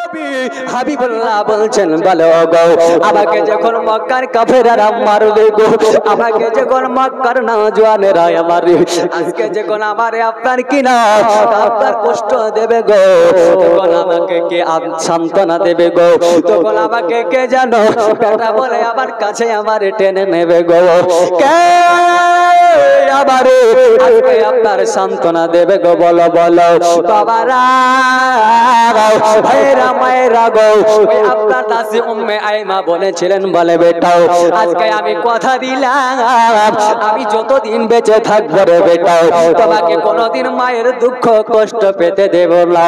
নবী হাবিবুল্লাহ বলছেন বলো গো আমাকে যখন মক্কার কাফেররা মারবে গো, আমাকে যখন মক্কার নওজওয়ানেরা মারবে, আজকে যখন আমারে আপনার কিনা আপনার কষ্ট দেবে গো, তখন আমাকে কে সান্ত্বনা দেবে গো, তখন আমাকে কে জানো বেটা বলে আমার কাছে আমারে টেনে নেবে গো, কে আমারে আজকে আপনার সান্ত্বনা দেবে গো, বলো বলো বাবারা ভাইরা মায়েরা গো। আপনার দাসী উম্মে আইমা বলেছিলেন বলে বেটাও আজকে আমি কথা দিলাম আমি যতদিন বেঁচে থাকবো রে বেটাও তোমাকে কোনোদিন মায়ের দুঃখ কষ্ট পেতে দেব না,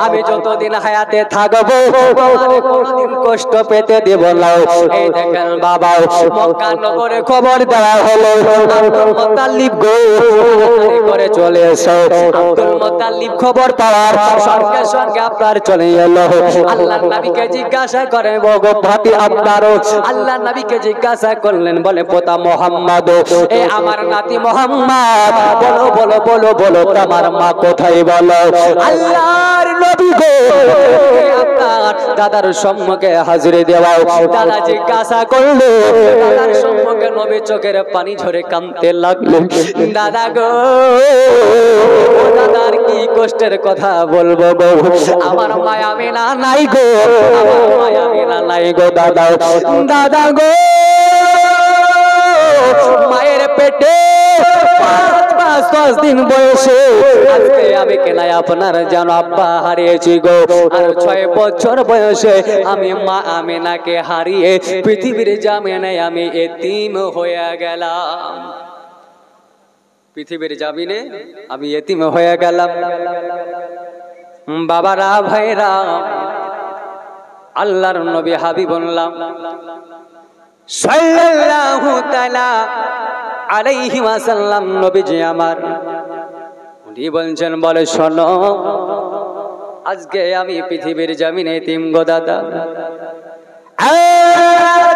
আমি যতদিন হায়াতে থাকবো তোমাকে কোনোদিন কষ্ট পেতে দেব না। এই দেখেন বাবা মক্কা নগরে খবর দেওয়া হলো আব্দুল মুত্তালিব গো করে চলে এসো। আব্দুল মুত্তালিব খবর পাওয়ার সঙ্গে সঙ্গে আপনার চলে এলো। আল্লাহর নবীকে জিজ্ঞাসা করে গো ভাতি আপনারও, আল্লাহর নবীকে জিজ্ঞাসা করলেন বলে পোতা মুহাম্মদ এ আমার নাতি মুহাম্মদ বলো বলো বলো বলো তোমার মা কোথায় বলো। আল্লাহর নবী গো আপনার দাদার সম্মুখে হাজির দেওয়া, দাদা জিজ্ঞাসা করলো, দাদার সম্মুখে নবী চোখের পানি ঝরে কাঁদতে লাগলো, দাদা গো দাদার কি কষ্টের কথা বলবো গো, আমার মায়া মেনা নাই গো, আমার মায়া মেনা নাই গো দাদা, দাদা গো মায়ের পেটে 5 দিন বয়সে আজকে আমি কেনাই আপনার জানো আব্বা হারিয়েছি গো, আর 6 বছর বয়সে আমি মা আমিনাকে হারিয়ে পৃথিবীর জামিনে আমি এতিম হয়ে গেলাম, পৃথিবীর জামিনে আমি এতিম হয়ে গেলাম। বাবারা ভাইরা আল্লাহর নবী হাবিবুল্লাহ সাল্লাল্লাহু তাআলা আলাইহি ওয়াসাল্লাম নবীজি আমার উনি বলছেন বলে শোনো আজকে আমি পৃথিবীর জমিনে এতিম গো দাদা,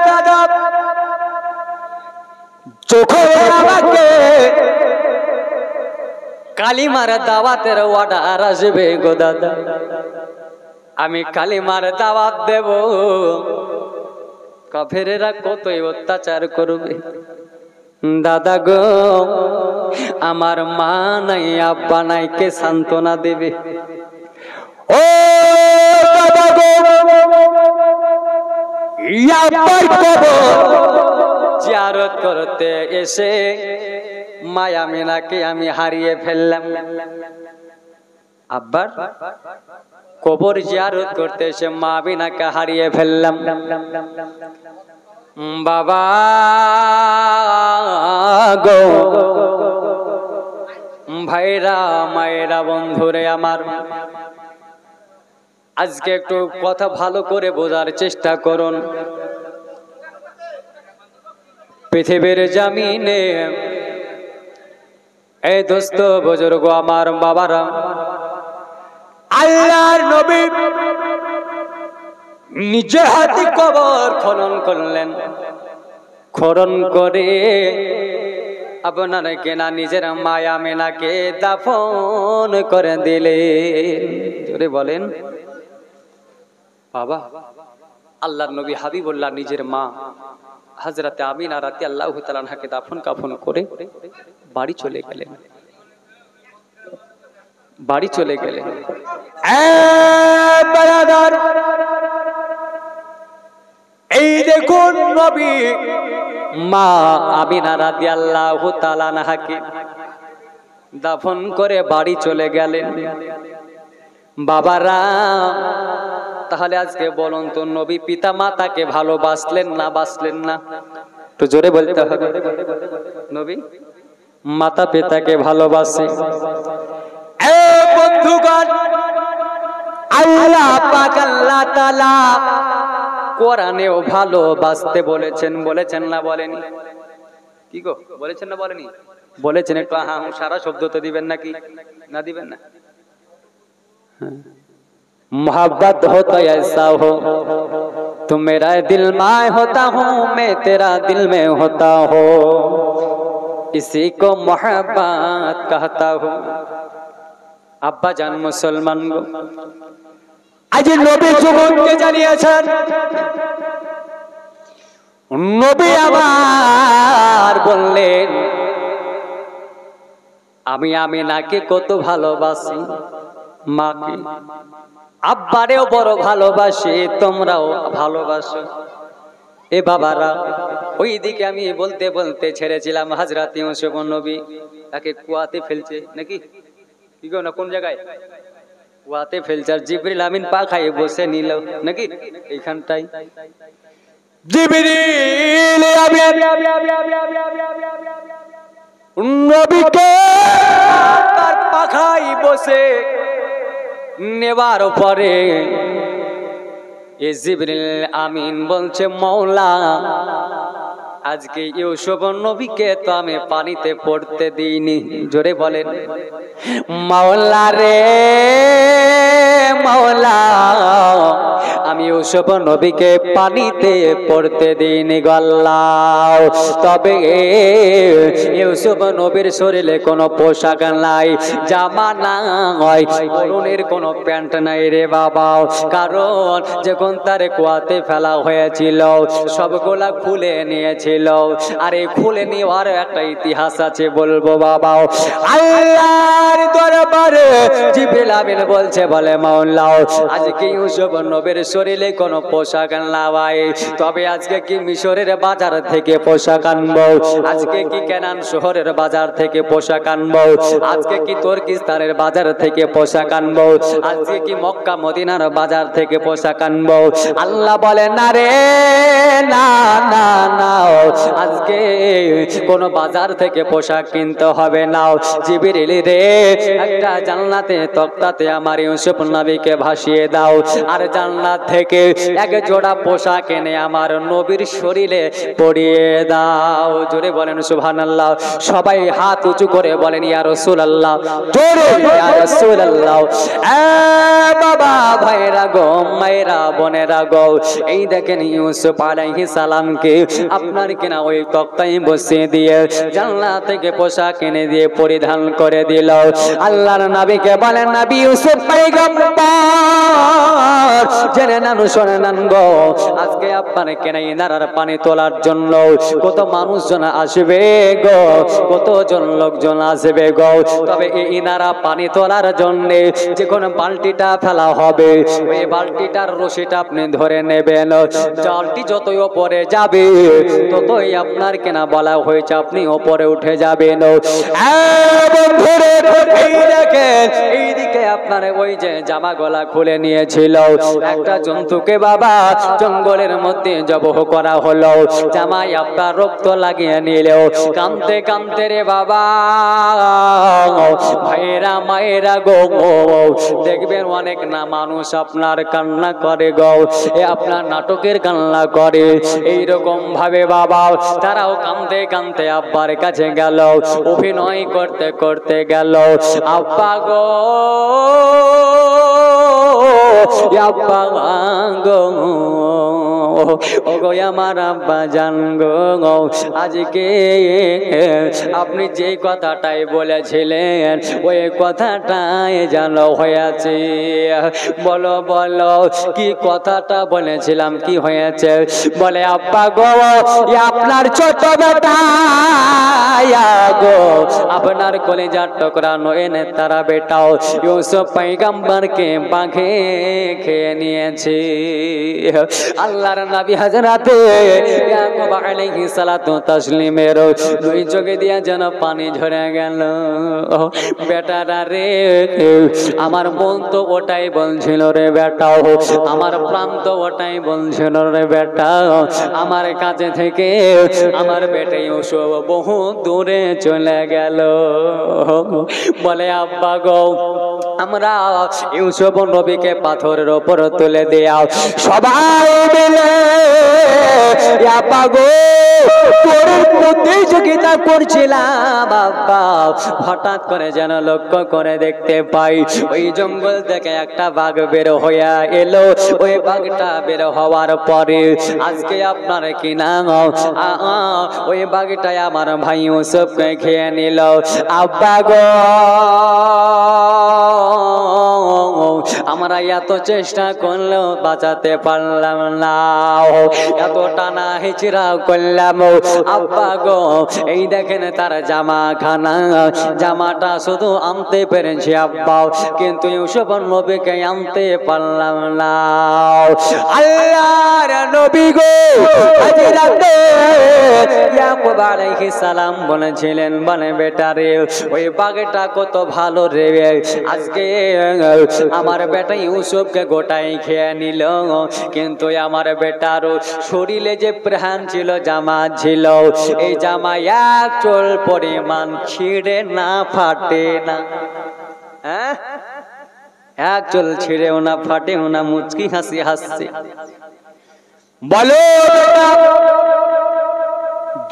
দাদা চোখে আমাকে কালিমার দাওয়াতের অর্ডার আসবে গো দাদা, আমি কালিমার দাওয়াত দেব, কাফেরেরা কতই অত্যাচার করবে, দাদা গো আমার মা নাই আব্বা নাই কে সান্ত্বনা দেবে, ও দাদা গো আব্বার কবর জিয়ারত করতে এসে মায়া মেনাকে আমি হারিয়ে ফেললাম, আব্বার কবর জিয়ারত করতে এসে মা মিনাকে হারিয়ে ফেললাম, বাবা গো ভাইরা মায়েরা বন্ধুরে আমার আজকে একটু কথা ভালো করে বোঝার চেষ্টা করুন। পৃথিবীর জমিনে এই দোস্ত বুজুর্গ আমার বাবারা আল্লাহর নবী নিজে হাতে কবর খনন করলেন, খনন করে আপনার কেনা নিজের মায়া মেনাকে দাফন করে দিলেন। জোরে বলেন বাবা। আল্লাহর নবী হাবিবুল্লাহ নিজের মা হযরতে আমিনা রাদিয়াল্লাহু তাআলা আনহাকে দাফন কাফন করে বাড়ি চলে গেলেন, বাড়ি চলে গেলেন। এই দেখুন নবী মা আমিনা রাদিয়াল্লাহু তাআলা আনহাকে দাফন করে বাড়ি চলে গেলেন। বাবারা তাহলে আজকে বলুন তো নবী পিতা মাতাকে ভালোবাসলেন না বাসলেন না? একটু জোরে বলতে হবে। নবী মাতা পিতাকে ভালোবাসে। বন্ধুগণ আল্লাহ পাক আল্লাহ তাআলা কোরআনেও ভালোবাসতে বলেছেন, বলেছেন না বলেনি? কি গো বলেছেন না বলেনি? বলেছেন। একটু হ্যাঁ সারা শব্দ তো দিবেন নাকি? না দিবেন না? मोहब्बत हो तो ऐसा हो तुम मेरा दिल में होता हूँ मैं तेरा दिल में होता हो इसी को मोहब्बत कहता हूँ। अब्बा जान मुसलमान गो আজ নবী যুবককে জানিয়েছেন, নবী আমার বললেন আমি আমিনাকে কত ভালোবাসি, মাকে আব্বারেও বড় ভালোবাসি, তোমরাও ভালোবাসো। এ বাবারা, ওই দিকে আমি বলতে বলতে ছেড়েছিলাম হযরত ইউসুফ নবী তাকে কুয়াতে ফেলছে নাকি, কি গো না কোন জায়গায় কুয়াতে ফেলছে, আর জিবরিল আমিন পাখায় বসে নিল নাকি এইখানটাই। জিবরিল আমিন নবীকে তার পাখায় বসে নেবার পরে জিবরিল আমিন বলছে মওলা আজকে ইউসুফ নবীকে তো আমি পানিতে পড়তে দিইনি। জোরে বলেন মাওলা রে মাওলা, আমি ইউসুফ নবীকে পানিতে পড়তে দিইনি গো আল্লাহ। তবে ইউসুফ নবীর শরীরে কোনো পোশাক নাই, জামা নাই, পরনের কোনো প্যান্ট নাই রে বাবা, কারণ যখন তার কুয়াতে ফেলা হয়েছিল সবগুলা খুলে নিয়েছিল। আর এই খুলে নেওয়ার একটা ইতিহাস আছে বলবো বাবা। আল্লাহর দরবারে জিবরিল আমিন বলছে বলে মাওলা আজকে ইউসুফ নবীর শরীরে কোনো পোশাক নাই, তবে আজকে কি মিশরের বাজার থেকে পোশাক আনবো, আজকে কি কেনান শহরের বাজার থেকে পোশাক আনবো, আজকে কি তুর্কিস্তানের বাজার থেকে পোশাক আনবো, আজকে কি মক্কা মদিনার বাজার থেকে পোশাক আনবো। আল্লাহ বলে না রে না না না, আজকে কোন বাজার থেকে পোশাক কিনতে হবে না। জিবরিল রে একটা জান্নাতে তক্তাতে আমার ইউসুফ নবীকে ভাসিয়ে দাও, আর জান্নাত থেকে এক জোড়া পোশাক এনে আমার নবীর শরীরে পরিয়ে দাও। জোরে বলেন সুবহানাল্লাহ। সবাই হাত উঁচু করে বলেন ইয়া রাসূলুল্লাহ, জোরে ইয়া রাসূলুল্লাহ। এ বাবা ভাইরা গো, মায়েরা বোনেরা গো, এই দেখেন ইউসুফ আলাইহিস সালামকে আপনার কিনা ওই তক্তায় বসিয়ে দিয়ে জান্নাত থেকে পোশাক এনে দিয়ে পরিধান করে দিল। আল্লাহর নবীকে বলেন নবী ইউসুফ পয়গম্বর, জেনে নান শুনে নান গো, আজকে আপনার কেনা ইনারার পানি তোলার জন্য কত মানুষজন আসবে গো, কতজন লোকজন আসবে গো। তবে এই ইনারা পানি তোলার জন্য যে কোন বালতিটা ফেলা হবে, ওই বালতিটার রশিটা আপনি ধরে নেবেন, জলটি যতই ওপরে যাবে ততই আপনার কেনা বলা হয়েছে আপনি ওপরে উঠে যাবেন। এইদিকে আপনার ওই যে জামা গলা খুলে নিয়েছিল, একটা জন্তুকে বাবা জঙ্গলের মধ্যে জবহ করা হলো, জামাই আপনার রক্ত লাগিয়ে নিলেও কাঁদতে কাঁদতে রে বাবা ভাইরা মায়েরা গো, দেখবেন অনেক না মানুষ আপনার কান্না করে গো, এ আপনার নাটকের কান্না করে, এইরকম ভাবে বাবা তারাও কাঁদতে কাঁদতে আব্বার কাছে গেল, অভিনয় করতে করতে গেল, আব্বা গো আব্বা গো, ও গো আমার আব্বা জান গো, আজকে আপনি যে কথাটাই বলেছিলেন ওই কথাটাই যেন হয়েছে। বলো বলো কি কথাটা বলেছিলাম, কি হয়েছে? বলে আব্বা গো আপনার ছোট বেটা গো, আপনার কলিজার টুকরা নয়নে তারা বেটাও ইউসুফ পয়গম্বরকে বাঘে খেয়ে নিয়েছে। আল্লাহর নবী হযরত ইয়াকুব আলাইহিস সালাতু তাসলিমের দুই চোখে দিয়া যেন পানি ঝরে গেল। বেটারা রে, আমার মন তো ওটাই বলছিল রে বেটা, আমার প্রাণ তো ওটাই বলছিল রে বেটা, আমার কাছে থেকে আমার বেটা ইউসুফ বহু দূরে চলে গেল। বলে আব্বা গো আমরা ইউসুফ নবীকে পাথরের উপর তুলে দেয়া সবাই মিলে আব্বা গো প্রতিযোগিতা করছিলাম বাবা, হঠাৎ করে যেন লক্ষ্য করে দেখতে পাই ওই জঙ্গল থেকে একটা বাঘ বের হইয়া এলো। ওই বাঘটা বের হওয়ার পরে আজকে আপনার কি নাম, ওই বাঘটাই আমার ভাই ইউসুফকে খেয়ে নিল। আব্বা গো আমরা এত চেষ্টা করলেও বাঁচাতে পারলাম না, এত টানা হিচড়া করলাম আব্বা গো। এই দেখেন তার জামাখানা, জামাটা শুধু আনতে পেরেছি আব্বা, কিন্তু ইউসুফ নবীকে আনতে পারলাম না। আল্লাহর নবী গো হযরতে ইয়াকুব আলাইহিস সালাম বলেছিলেন, বলে বেটা রে ওই বাঘটা কত ভালো রে, আজকে আমার বেটা ইউসুফকে গোটাই খেয়ে নিল, কিন্তু আমার বেটার শরীরে যে প্রাণ ছিল, জামা ছিল, এই জামা এক চুল পরিমাণ ছিঁড়ে না ফাটে না। হ্যাঁ, এক চুল ছিঁড়েও না ফাটেও না, মুচকি হাসি হাসছে। বলো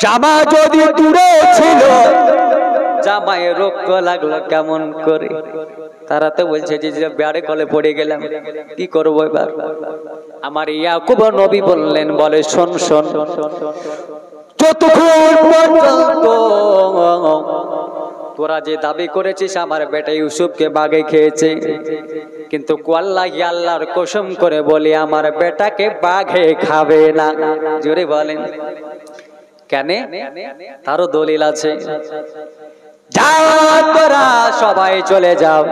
জামা যদি দূরে ছিল, জামায় রক্ত লাগলো কেমন করে? তারা তো বলছে যে ব্যাড়ে কলে পড়ে গেলাম, কি করবো এবার? আমার ইয়াকুব নবী বললেন, বলে শোন শোন, যতক্ষণ পর্যন্ত তোরা যে দাবি করেছিস আমার বেটা ইউসুফকে বাঘে খেয়েছে, কিন্তু আল্লাহি আল্লাহর কসম করে বলি আমার বেটাকে বাঘে খাবে না। জোরে বলেন কেন? তারও দলিল আছে। তোরা সবাই চলে যাও,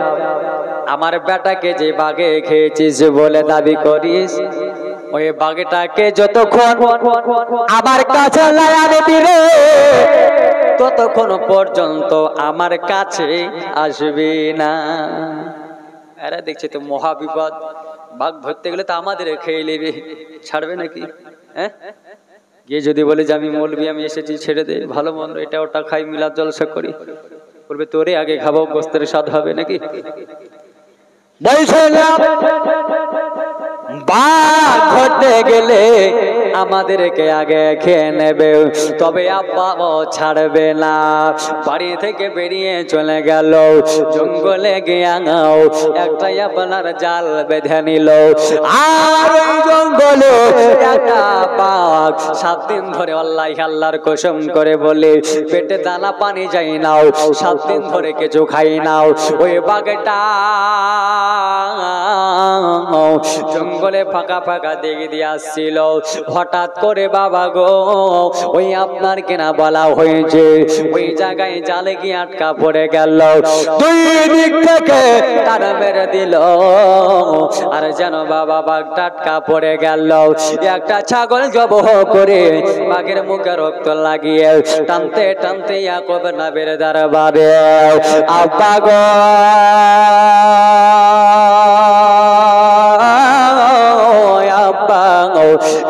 আমার বেটাকে যে বাঘে খেয়েছিস বলে দাবি করিস, ওই বাঘটাকে যতক্ষণ আমার কাছে লাগাবে দিলে ততক্ষণ পর্যন্ত আমার কাছে আসবে না। এরা দেখছে তো মহাবিপদ, বাঘ ধরতে গেলে তো আমাদের খেয়ে নেবে, ছাড়বে নাকি? হ্যাঁ, গিয়ে যদি বলে যে আমি মৌলবি, আমি এসেছি, ছেড়ে দে, ভালো মন্দ এটা ওটা খাই, মিলাদ জলসা করি, বলবে তোরে আগে খাবো, গোস্তের স্বাদ হবে নাকি? বলছে না বাঘ ধরতে গেলে আমাদেরকে আগে খেয়ে নেবে, তবে আব্বা ছাড়বে না। বাড়ি থেকে বেরিয়ে চলে গেল, জঙ্গলে গিয়ে একটা আপনার জাল বেঁধে নিল, আর ওই জঙ্গলে একটা বাঘ 7 দিন ধরে আল্লাহি আল্লাহর কসম করে বলে পেটে দানা পানি যাই নাও, 7 দিন ধরে কিছু খাই নাও। ওই বাঘটা জঙ্গলে ফাঁকা ফাঁকা দিকে দিয়ে আসছিল, হঠাৎ করে বাবা গো ওই আপনার কেনা বলা হয়েছে ওই জায়গায় জালে গিয়ে আটকা পড়ে গেল, 2 দিক থেকে তারা মেরে দিল, আর যেন বাবা বাঘ টাটকা পড়ে গেল। একটা ছাগল জবহ করে বাঘের মুখে রক্ত লাগিয়ে টানতে টানতে ইয়াকুব নবীর দরবারে আব্বা গো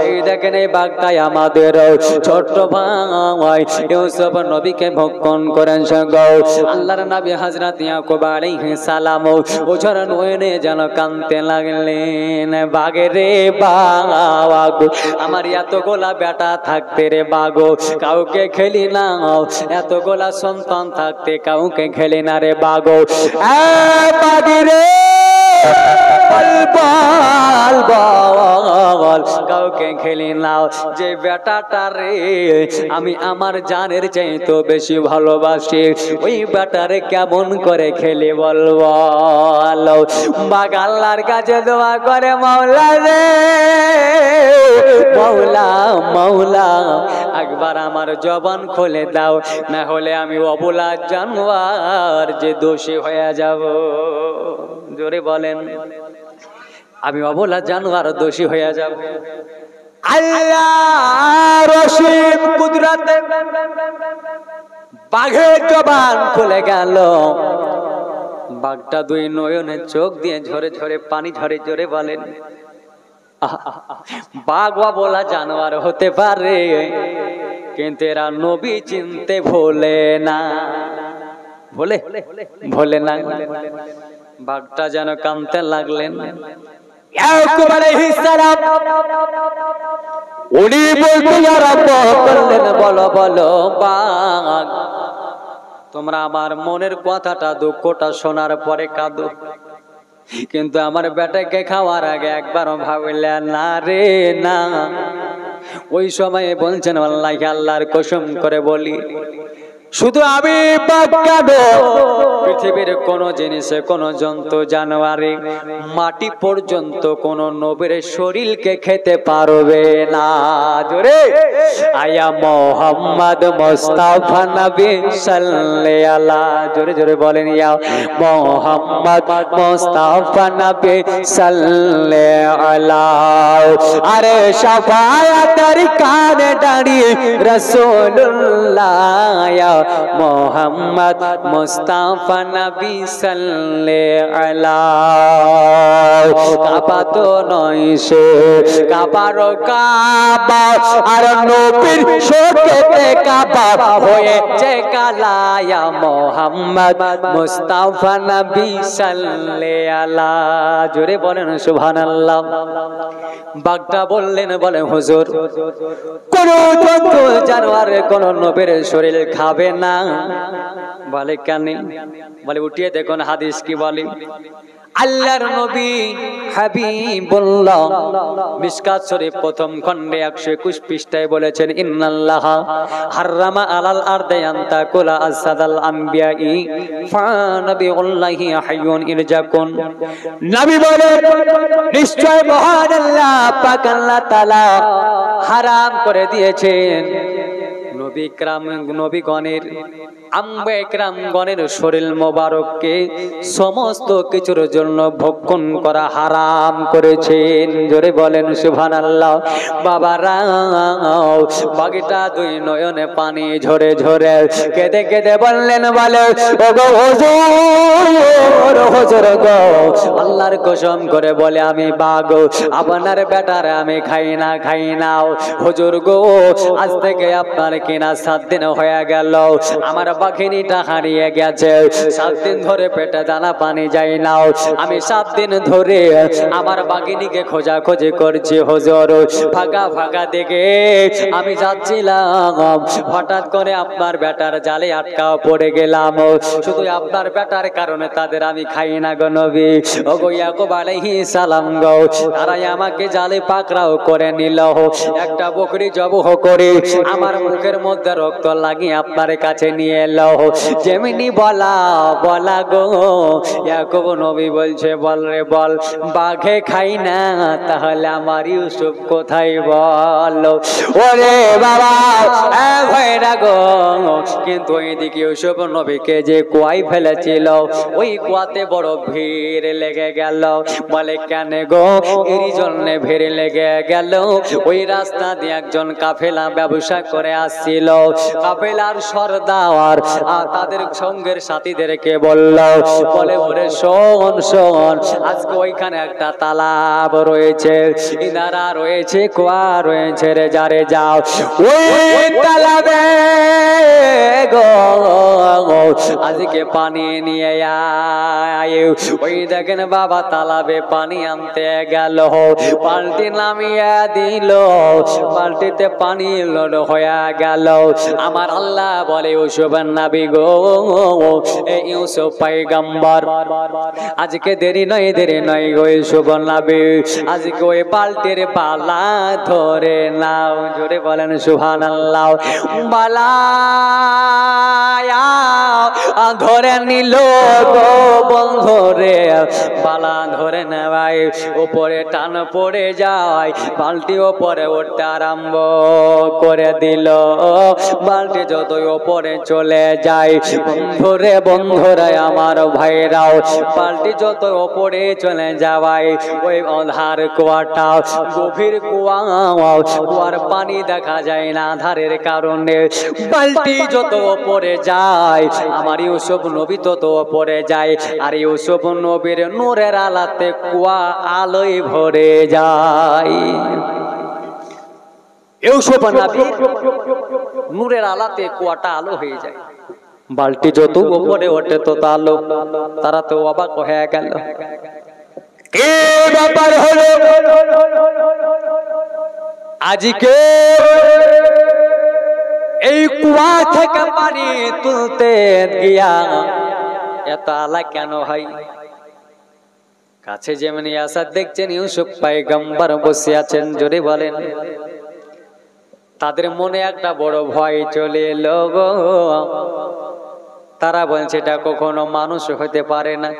এই দেখেন এই বাঘটাই আমাদের ছোট্ট ভাই ইউসুফ নবীকে ভক্ষণ করেছে গো। আল্লাহর নবী হযরত ইয়াকুব আলাইহিস সালাম ওঝর নয়নে যেন কাঁদতে লাগলেন, বাঘে রে বাঘ, আমার এতগুলা বেটা থাকতে রে বাঘ কাউকে খেলি না, এতগুলা সন্তান থাকতে কাউকে খেলি না রে বাঘ, বাঘে রে কাউকে খেলি নাও, যে বেটাটা রে আমি আমার জানের চাইতে বেশি ভালোবাসি, ওই বেটারে কেমন করে খেলি বলবো? বাঘ আল্লাহর কাছে দোয়া করে, মাওলা রে মাওলা মাওলা একবার আমার জবান খুলে দাও, না হলে আমি অবলা জানোয়ার যে দোষী হয়ে যাব। জোরে বলেন, আমি অবলা জানোয়ার দোষী হয়ে যাব। আল্লাহ রশিদ কুদরতে বাঘের জবান খুলে গেল, বাঘটা 2 নয়নের চোখ দিয়ে ঝরে ঝরে পানি ঝরে। জোরে বলেন, বাঘ অবলা জানোয়ার হতে পারে, কিন্তু এরা নবী চিনতে ভোলে না, ভোলে না। বাঘটা যেন কাঁদতে লাগলেন। ইয়াকুব আলাইহিস সালাম উনি বলতে আরম্ভ করলেন, বলো বলো বাঘ, তোমরা আমার মনের কথাটা দুঃখটা শোনার পরে কাঁদো, কিন্তু আমার বেটাকে খাওয়ার আগে একবারও ভাবলে না রে না। ওই সময়ে বলছেন আল্লাহকে আল্লাহর কসম করে বলি শুধু আমি বাগানো পৃথিবীর কোন জিনিসে কোন জন্তু জানোয়ারে মাটি পর্যন্ত কোন নবীর শরীরকে খেতে পারবে না। জোরে আয়া মোহাম্মদ মুস্তাফা নবী সাল্লাল্লাহু আলাইহি, জোরে জোরে বলেন ইয়া মোহাম্মদ মুস্তাফা নবী সাল্লাল্লাহু আলাইহি। আরে শাফায়াতের কানে দাঁড়িয়ে রাসূলুল্লাহ ইয়া মোহাম্মদ মুস্তাফা নবী সাল্লাল্লাহু আলাইহি। কাবা তো নয় সে কাবার কাবা, আর নবীর শোকেতে কাবা হয়েছে কালা ইয়া মোহাম্মদ মুস্তাফা নবী সাল্লাল্লাহু আলাইহি। জোরে বলেন সুবহানাল্লাহ। বাগদা বললেন, বলে হুজুর কোন জন্তু জানোয়ারের কোন নবীর শরীর খাবে না। বলে কেন? বলে উঠিয়ে দেখুন হাদিস কি বলে। আল্লাহর নবী হাবিবুল্লাহ মিশকাত শরীফ প্রথম খণ্ডে 121 পৃষ্ঠায় বলেছেন, ইন্নাল্লাহ হারামা আলাল আরদি আন তাকুলা আসাদাল আমবিয়াই ফা নবিউল্লাহি হাইয়ুন ইরজাকুন। নবী বলেন নিশ্চয় মহান আল্লাহ পাক আল্লাহ তাআলা হারাম করে দিয়েছেন নবীগণের আম্বে একরামগণের শরীর মোবারককে সমস্ত কিছুর জন্য ভক্ষণ করা হারাম করেছেন। জোরে বলেন সুবহানাল্লাহ। বাবারা বাগিটা দুই নয়নে পানি ঝরে ঝরে কেঁদে কেঁদে বললেন, বলে ওগো হুজুর, হুজুর গো, আল্লাহর কসম করে বলে আমি বাগ আপনার বেটার আমি খাই না হুজুর গো, আজ থেকে আপনার কিনা 7 দিন হয়ে গেল, আমার বাঘিনীটা হারিয়ে গেছে। 7 দিন ধরে পেটে দানা পানি যায় না, আমি 7 দিন ধরে আমার বাঘিনীকে খোঁজাখুঁজি করছি হুজুর। ফাঁকা ফাঁকা দেখে আমি যাচ্ছিলাম, হঠাৎ করে আপনার বেটার জালে আটকাও পড়ে গেলাম। শুধু আপনার বেটার কারণে তাদের আমি খাই না গো নবী। ও গো ইয়াকুব আলাইহিস সালাম গো, তারাই আমাকে জালে পাকড়াও করে নিল। একটা বকরি জবহ করে আমার মুখের মধ্যে রক্ত লাগিয়ে আপনার কাছে নিয়ে এলো। যেমনি বলা গো, ইয়াকুব নবী বলছে, বল রে বল, বাঘে খাই না তাহলে আমার ইউসুফ কোথায় বল। ওরে বাবা ভয়রা গো, কিন্তু ওইদিকে ইউসুফ নবীকে যে কুয়ায় ফেলেছিল ওই কুয়াতে বড় ভিড় লেগে গেল। বলে কেন গো? এরই জন্য ভিড় লেগে গেল, ওই রাস্তা দিয়ে একজন কাফেলা ব্যবসা করে আসছিল। কাফেলার সরদার তাদের সঙ্গের সাথীদেরকে বলল, বলে ওরে শোন শোন, আজকে ওইখানে একটা তালাব রয়েছে, ইনারা রয়েছে, কুয়া রয়েছে রে, যারে যাও ওই তালাবে গো আজকে পানি নিয়ে আয়। ওই দেখেন বাবা তালাবে পানি আনতে গেল, বালতি নামিয়ে দিল, বালতিতে পানি লোড হয়ে গেল। আমার আল্লাহ বলে ইউসুফ নবী গো, ইউসুফ পয়গম্বর, আজকে দেরি নয় গো ইউসুফ নবী, আজকে ওই বালতির পালা ধরে নাও। জোরে বলেন সুবহানাল্লাহ। বালা ধরে নিল গো বন্ধরে, বালা ধরে নেওয়াই উপরে টান পড়ে যায়, বালতি ওপরে উঠতে আরম্ভ করে দিল। বালতি যতই ওপরে চলে যায়, বন্ধুরা আমার ভাইরাও, বালতি যত ওপরে চলে যাওয়ায় ওই অন্ধার কুয়াটা গভীর কুয়া, কুয়ার পানি দেখা যায় না আধারের কারণে। বালতি যত ওপরে যায় আমার ইউসুফ নবী তত ওপরে যায়, আর ইউসুফ নবীর নূরের আলাতে কুয়া আলোয় ভরে যায়। ইউসুফ নবী নূরের আলাতে কুয়াটা আলো হয়ে যায়। বালতি যত উপরে ওঠে তত আলো। তারা তো অবাক হয়ে গেল, কি ব্যাপার হলো আজকে এই কুয়া থেকে পানি তুলতে গিয়া এত আলা কেন হয়? কাছে যেমনি আসা দেখছেন ইউসুফ পয়গম্বর বসে আছেন। জোরে বলেন। তাদের মনে একটা বড় ভয় চলে এলো গো। তারা বলছে এটা কখনো মানুষ হতে পারে না,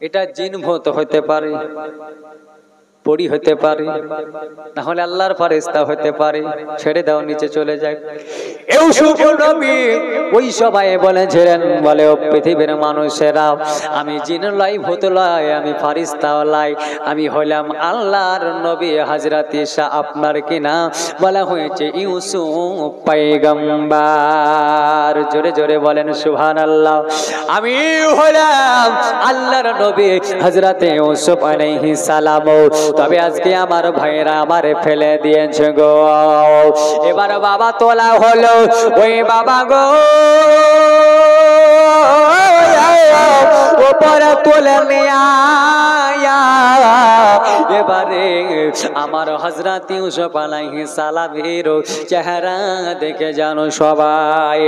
এটা জিন ভূত হতে পারে, পরি হতে পারে, না হলে আল্লাহর ফেরেশতা হতে পারে, ছেড়ে দাও নিচে চলে যায়। ইউসুফ নবী ওই সবাই বলেছিলেন, বলে ও পৃথিবীর মানুষেরা, আমি জিন লাই, ভূত লাই, আমি ফেরেশতা লাই, আমি হলাম আল্লাহর নবী হযরত ঈসা। আপনার কি না বলা হয়েছে ইউসুফ পয়গম্বর? জোরে জোরে বলেন সুবহানাল্লাহ। আমি হলাম আল্লাহর নবী হযরত ইউসুফ আলাইহিস সালাম। তবে আজকে আমার ভাইরা আমারে ফেলে দিয়েছে গো, এবার বাবা তোলা হলো, ওই বাবা গো উপরে তুলে নিয়া, এবারে আমার হযরত ইউসুফ আলাইহিস সালামের চেহারা দেখে জানো সবাই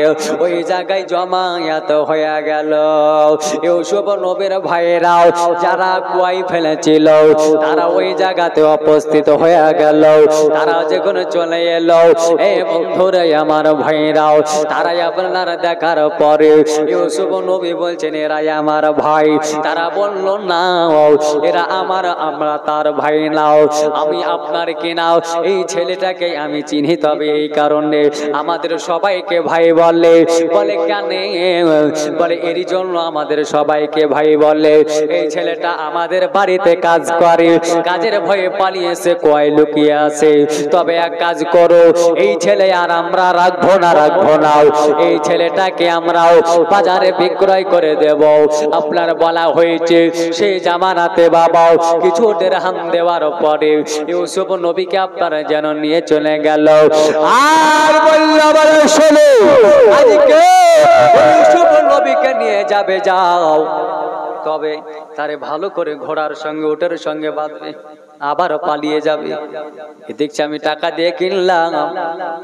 ওই জায়গায় জমায়েত হয়ে গেল। ইউসুফ নবীর ভাইরাও যারা কুয়াই ফেলেছিল তারা ওই জায়গাতে উপস্থিত হয়ে গেল, তারা যখন চলে এলো, এ বন্ধুরা আমার ভাইরাও, তারাই আপনারা দেখার পরে ইউসুফ নবী বলছেন এরা আমার ভাই, তারা বলল না এরা আমরা তার ভাই নাও, আমি আপনার কি নাও, এই ছেলেটাকে আমি চিনি, তবে এই কারণে আমাদের সবাইকে ভাই বলে। বলে কেন? বলে এরই জন্য আমাদের সবাইকে ভাই বলে, এই ছেলেটা আমাদের বাড়িতে কাজ করে, কাজের ভয়ে পালিয়েছে, কয় লুকিয়ে আছে। তবে এক কাজ করো, এই ছেলে আর আমরা রাখবো না, এই ছেলেটাকে আমরাও বাজারে বিক্রয় করে দেব। আপনার বলা হয়েছে সেই জামানাতে বাবা কিছু দিরহাম দেওয়ার পরে ইউসুফ নবীকে আপনারা যেন নিয়ে চলে গেল। আর বলল বলে শোনো, আজকে ইউসুফ নবীকে নিয়ে যাবে, যাও, তবে তারে ভালো করে ঘোড়ার সঙ্গে উটের সঙ্গে বাঁধবে, আবার পালিয়ে যাবে। দেখছি আমি টাকা দিয়ে কিনলাম,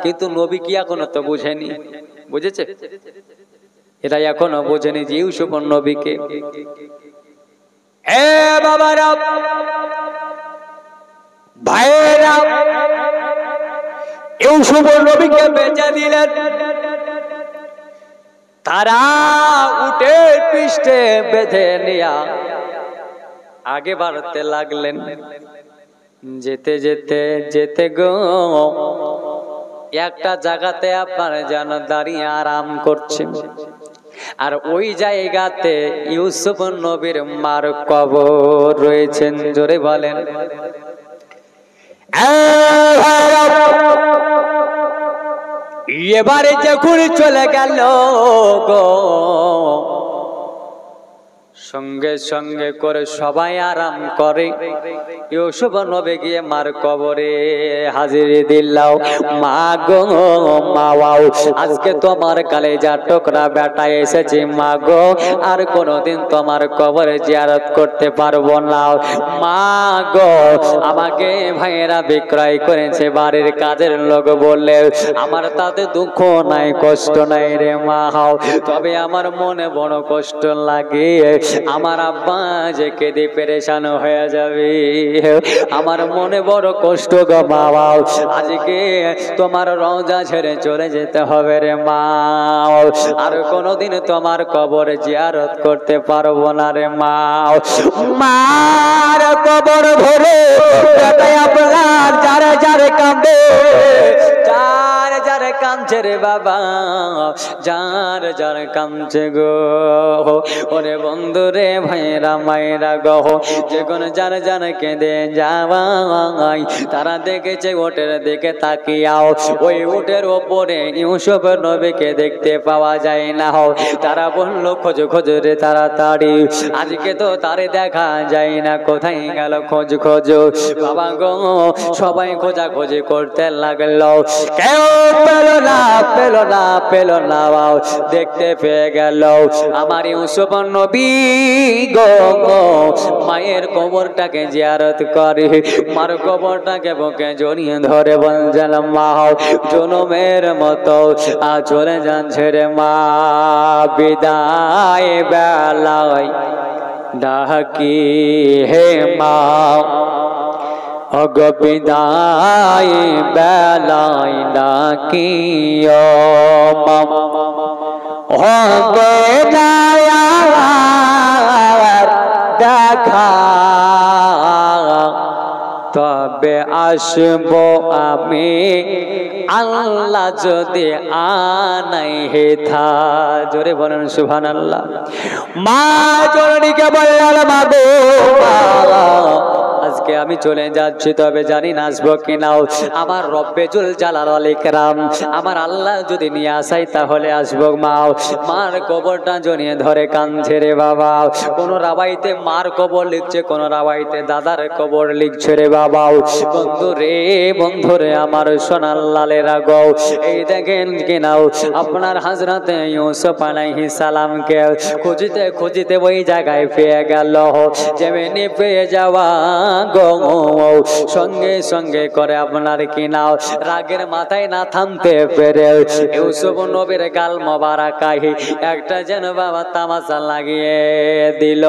কিন্তু নবী কি এখনো তো বুঝেনি, বুঝেছে? এরা এখনো বোঝেনি যে ইউসুফ নবীকে। এ বাবারা, ভাইয়েরা, ইউসুফ নবীকে বেচে দিলেন। তারা উটের পৃষ্ঠে বেঁধে নিয়া আগে বাড়তে লাগলেন। যেতে যেতে যেতে গো একটা জায়গাতে আপনার যেন দাঁড়িয়ে আরাম করছেন, আর ওই জায়গাতে ইউসুফ নবীর মার কবর রয়েছেন। জোরে বলেন। এবারে যখন চলে গেল গো, সঙ্গে সঙ্গে করে সবাই আরাম করে, ইউসুফ নবী গিয়ে মার কবরে হাজিরি দিলাও। মা গো মাওয়াও, আজকে তোমার কালেজার টুকরা বেটা এসেছে মা গো, আর কোনোদিন তোমার কবরে জিয়ারত করতে পারবো না। মা গো, আমাকে ভাইয়েরা বিক্রয় করেছে বাড়ির কাজের লোক বললে, আমার তাতে দুঃখ নাই, কষ্ট নাই রে মা হাও, তবে আমার মনে বড় কষ্ট লাগে। আমার আব্বা যে কেঁদে পেরেশান হয়ে যাবে, আমার মনে বড় কষ্ট গো বাবা, আজকে তোমার রওজা ছেড়ে চলে যেতে হবে রে মা, আর কোনোদিন তোমার কবর জিয়ারত করতে পারবো না রে মা। মার কবর ধরে আপনার যারে যারে কাঁদে, যার যার কাঁদছে রে বাবা, যার যার কাঁদছে গো। ওরে বন্ধু রে ভাইরা মায়েরা গহ, যে কোন যার যার কেঁদে যাওয়াই, তারা দেখেছে ওটের দিকে তাকিয়াও, ওই উটের ওপরে ইউসুফ নবীকে দেখতে পাওয়া যায় না। তারা বলল খোঁজ খোঁজ রে তাড়াতাড়ি, আজকে তো তারে দেখা যায় না, কোথায় গেল খোঁজ খোঁজ। বাবা গো, সবাই খোঁজাখুঁজি করতে লাগলো, কেউ পেল না পেল না পেল না, দেখতে পেয়ে গেল আমার ইউসুফ নবী গো মায়ের কবরটাকে জিয়ারত করে, মার কবরটাকে বুকে জড়িয়ে ধরে বলছেন মা জনমের মতো চলে যাচ্ছে রে মা, বিদায় বেলায় ডাকি হে মা, অগ বিদায় বেলায় ডাকি ও মা, হবে না আর দেখা, তবে আসবো আমি আল্লাহ যদি আনাই হেথা। জোরে বলেন সুবহানাল্লাহ। মা জননীকে বললেন, মা গো আজকে আমি চলে যাচ্ছি, তবে জানি না আসবো কিনাও। আমার রব্বে জুল জালাল ওয়াল ইকরাম, আমার আল্লাহ যদি নিয়ে আসাই তাহলে আসবো। মাও মার কবরটা জড়িয়ে ধরে কাঁদছে রে বাবা। কোন রাবাইতে মার কবর লিখছে, কোন রাবাইতে দাদার কবর লিখছে রে বাবা। বন্ধু রে, বন্ধু রে, আমার সোনার লালেরা গো, এই দেখেন কিনাও আপনার হযরতে ইউসুফ আলাইহিস সালামকে খুঁজিতে খুঁজিতে ওই জায়গায় পেয়ে গেল। যেমনি পেয়ে যাওয়া গো, সঙ্গে সঙ্গে করে আপনার কিনাও রাগের মাথায় না থামতে পেরে ইউসুফ নবীর গাল মোবারকায় একটা যেন বাবা তামাশা লাগিয়ে দিল।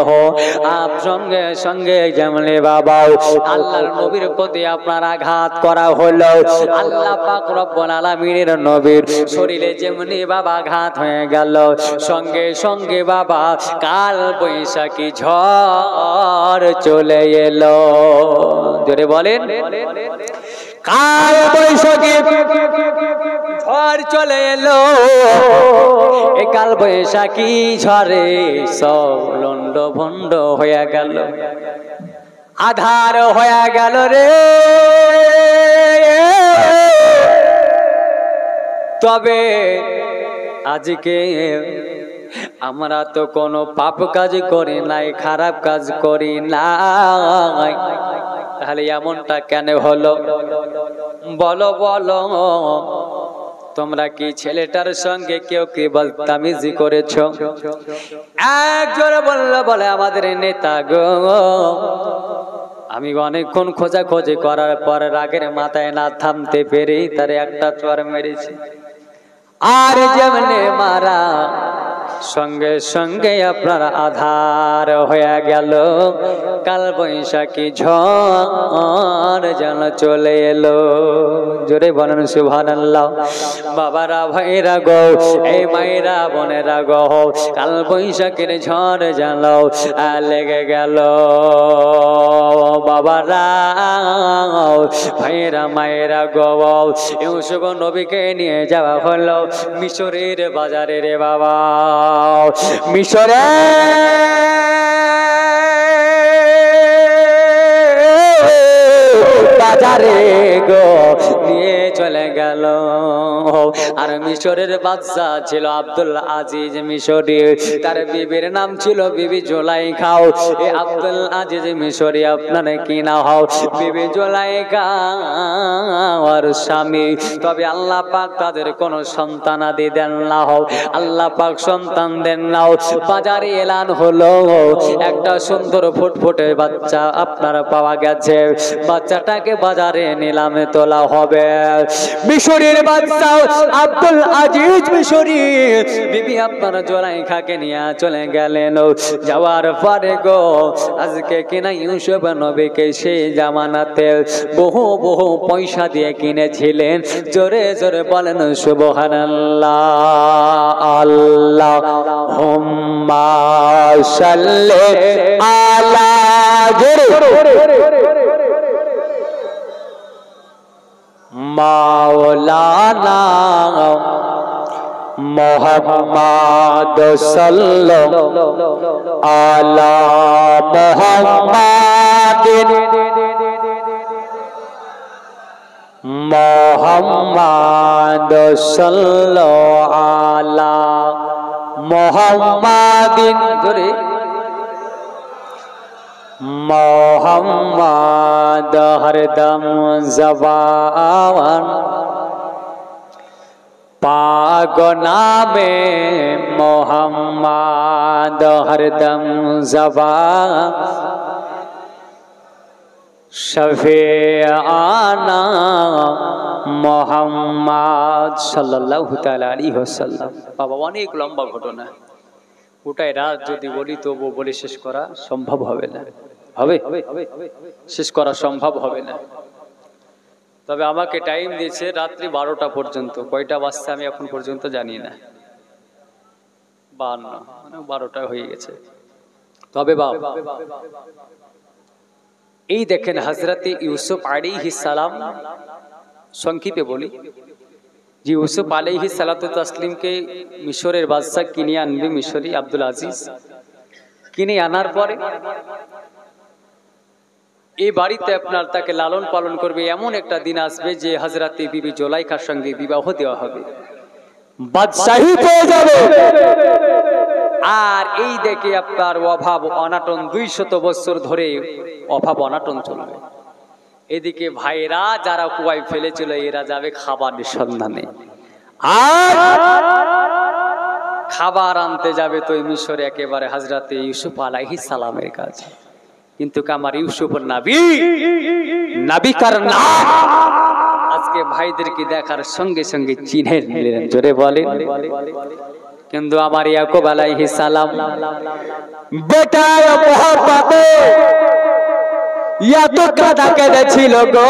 সঙ্গে সঙ্গে যেমনি বাবা আল্লাহর নবীর প্রতি আপনার আঘাত করা হলো। আল্লাহ পাক রব্বুল আলামিনের নবীর শরীরে যেমনি বাবা আঘাত হয়ে গেল, সঙ্গে সঙ্গে বাবা কাল বৈশাখী ঝড় চলে এলো। জোরে বলেন, কাল বৈশাখী ঝড় চলে এলো। এই কাল বৈশাখী ঝড়ে সব লন্ড ভন্ড হয়ে গেল, আধার হয়ে গেল রে। তবে আজকে আমরা তো কোনো পাপ কাজ করি নাই, খারাপ কাজ করি নাই, তাহলে এমনটা কেন হলো বলো বলো? তোমরা কি ছেলেটার সঙ্গে কেউ কি বদতামিজি করেছো? একজন বলল, বলে আমাদের নেতা গো, আমি অনেকক্ষণ খোঁজাখুঁজি করার পর রাগের মাথায় না থামতে পেরে তারে একটা চর মেরেছি। আর যেমনে মারা সঙ্গে সঙ্গে আপনার আধার হয়ে গেল, কাল বৈশাখী ঝড় যেন চলে এলো। জোরে বলেন সুবহানাল্লাহ। বাবারা ভাইরা গো, এই মায়েরা বোনেরা গো, কাল বৈশাখীর ঝড় যেন লেগে গেল। বাবারা ভাইরা মায়েরা গো, ইউসুফ নবীকে নিয়ে যাওয়া হলো মিশরের বাজারে রে বাবা। মিশরে বাজারে গো নিয়ে চলে গেল। আর মিশরের বাদশা ছিল আব্দুল আজিজ মিশরি, তার বিবির নাম ছিল বিবি জুলাইখা। এ আব্দুল আজিজ মিশরি আপনার কি না হও বিবি জুলাইখা আর স্বামী। তবে আল্লাহ পাক তাদের কোনো সন্তানাদি দেন না, আল্লাহ পাক সন্তান দেন না। বাজারে এলান হলো একটা সুন্দর ফুটফুটে বাচ্চা আপনার পাওয়া গেছে, বাচ্চাটাকে বাজারে নিলামে তোলা হবে। মিশরের বাদশা আব্দুল আজিজ মিশরি বিবি আপনার জুলাইখাকে নিয়ে চলে গেলেন। যাওয়ার পরে গো আজকে কিনা ইউসুফ নবীকে সেই জামানাতে বহু বহু পয়সা দিয়ে কিনেছিলেন। জোরে জোরে বলেন সুবহানাল্লাহ। আল্লাহুম্মা সাল্লি আলা মাওলানা মুহাম্মদ সাল্লাল্লাহু আলা মুহাম্মাদিন মুহাম্মদ সাল্লাল্লাহু আলা মুহাম্মাদিন। জোরে মোহাম্মদ হরদম জবান পাক নামে মোহাম্মদ হরদম জবান শফিআনা মোহাম্মদ সাল্লাল্লাহু তাআলা আলাইহি ওয়াসাল্লাম। বাবা অনেক লম্বা ঘটনা, গোটায় রাত যদি বলি তবু বলে শেষ করা সম্ভব হবে না, হবে শেষ করা সম্ভব হবে না। তবে আমাকে টাইম দিয়েছে রাত্রি 12টা পর্যন্ত, কয়টা বাজছে আমি এখন পর্যন্ত জানি না। 52 মানে 12টা হয়ে গেছে। তবে বাবা এই দেখেন হযরতে ইউসুফ আলাইহিস সালাম, সংক্ষেপে বলি যে ইউসুফ আলাইহিস সালাতু তাসলিমকে মিশরের বাদশা কিনে আনবে, মিশরি আব্দুল আজিজ কিনে আনার পরে এই বাড়িতে আপনার তাকে লালন পালন করবে। এমন একটা দিন আসবে যে হযরতে বিবি জুলাইখার সঙ্গে বিবাহ দেওয়া হবে, বাদশাহী পেয়ে যাবে। আর এই দেখে আপনার অভাব অনাটন 200 বছর ধরে অভাব অনাটন চলবে। এদিকে ভাইরা যারা কুয়ায় ফেলেছিল এরা যাবে খাবারের সন্ধানে, আর খাবার আনতে যাবে তো মিশরে একেবারে হযরতে ইউসুফ আলাইহিস সালামের কাছে। কিন্তু আমার ইউসুফ নবী কার নাম আজকে ভাইদেরকে দেখার সঙ্গে সঙ্গে চিনে নিলেন, জোরে বলেন। কিন্তু আমার ইয়াকুব আলাইহিস সালাম বেটা মোহাম্মদে এত কাঁদা কেঁদেছিল গো,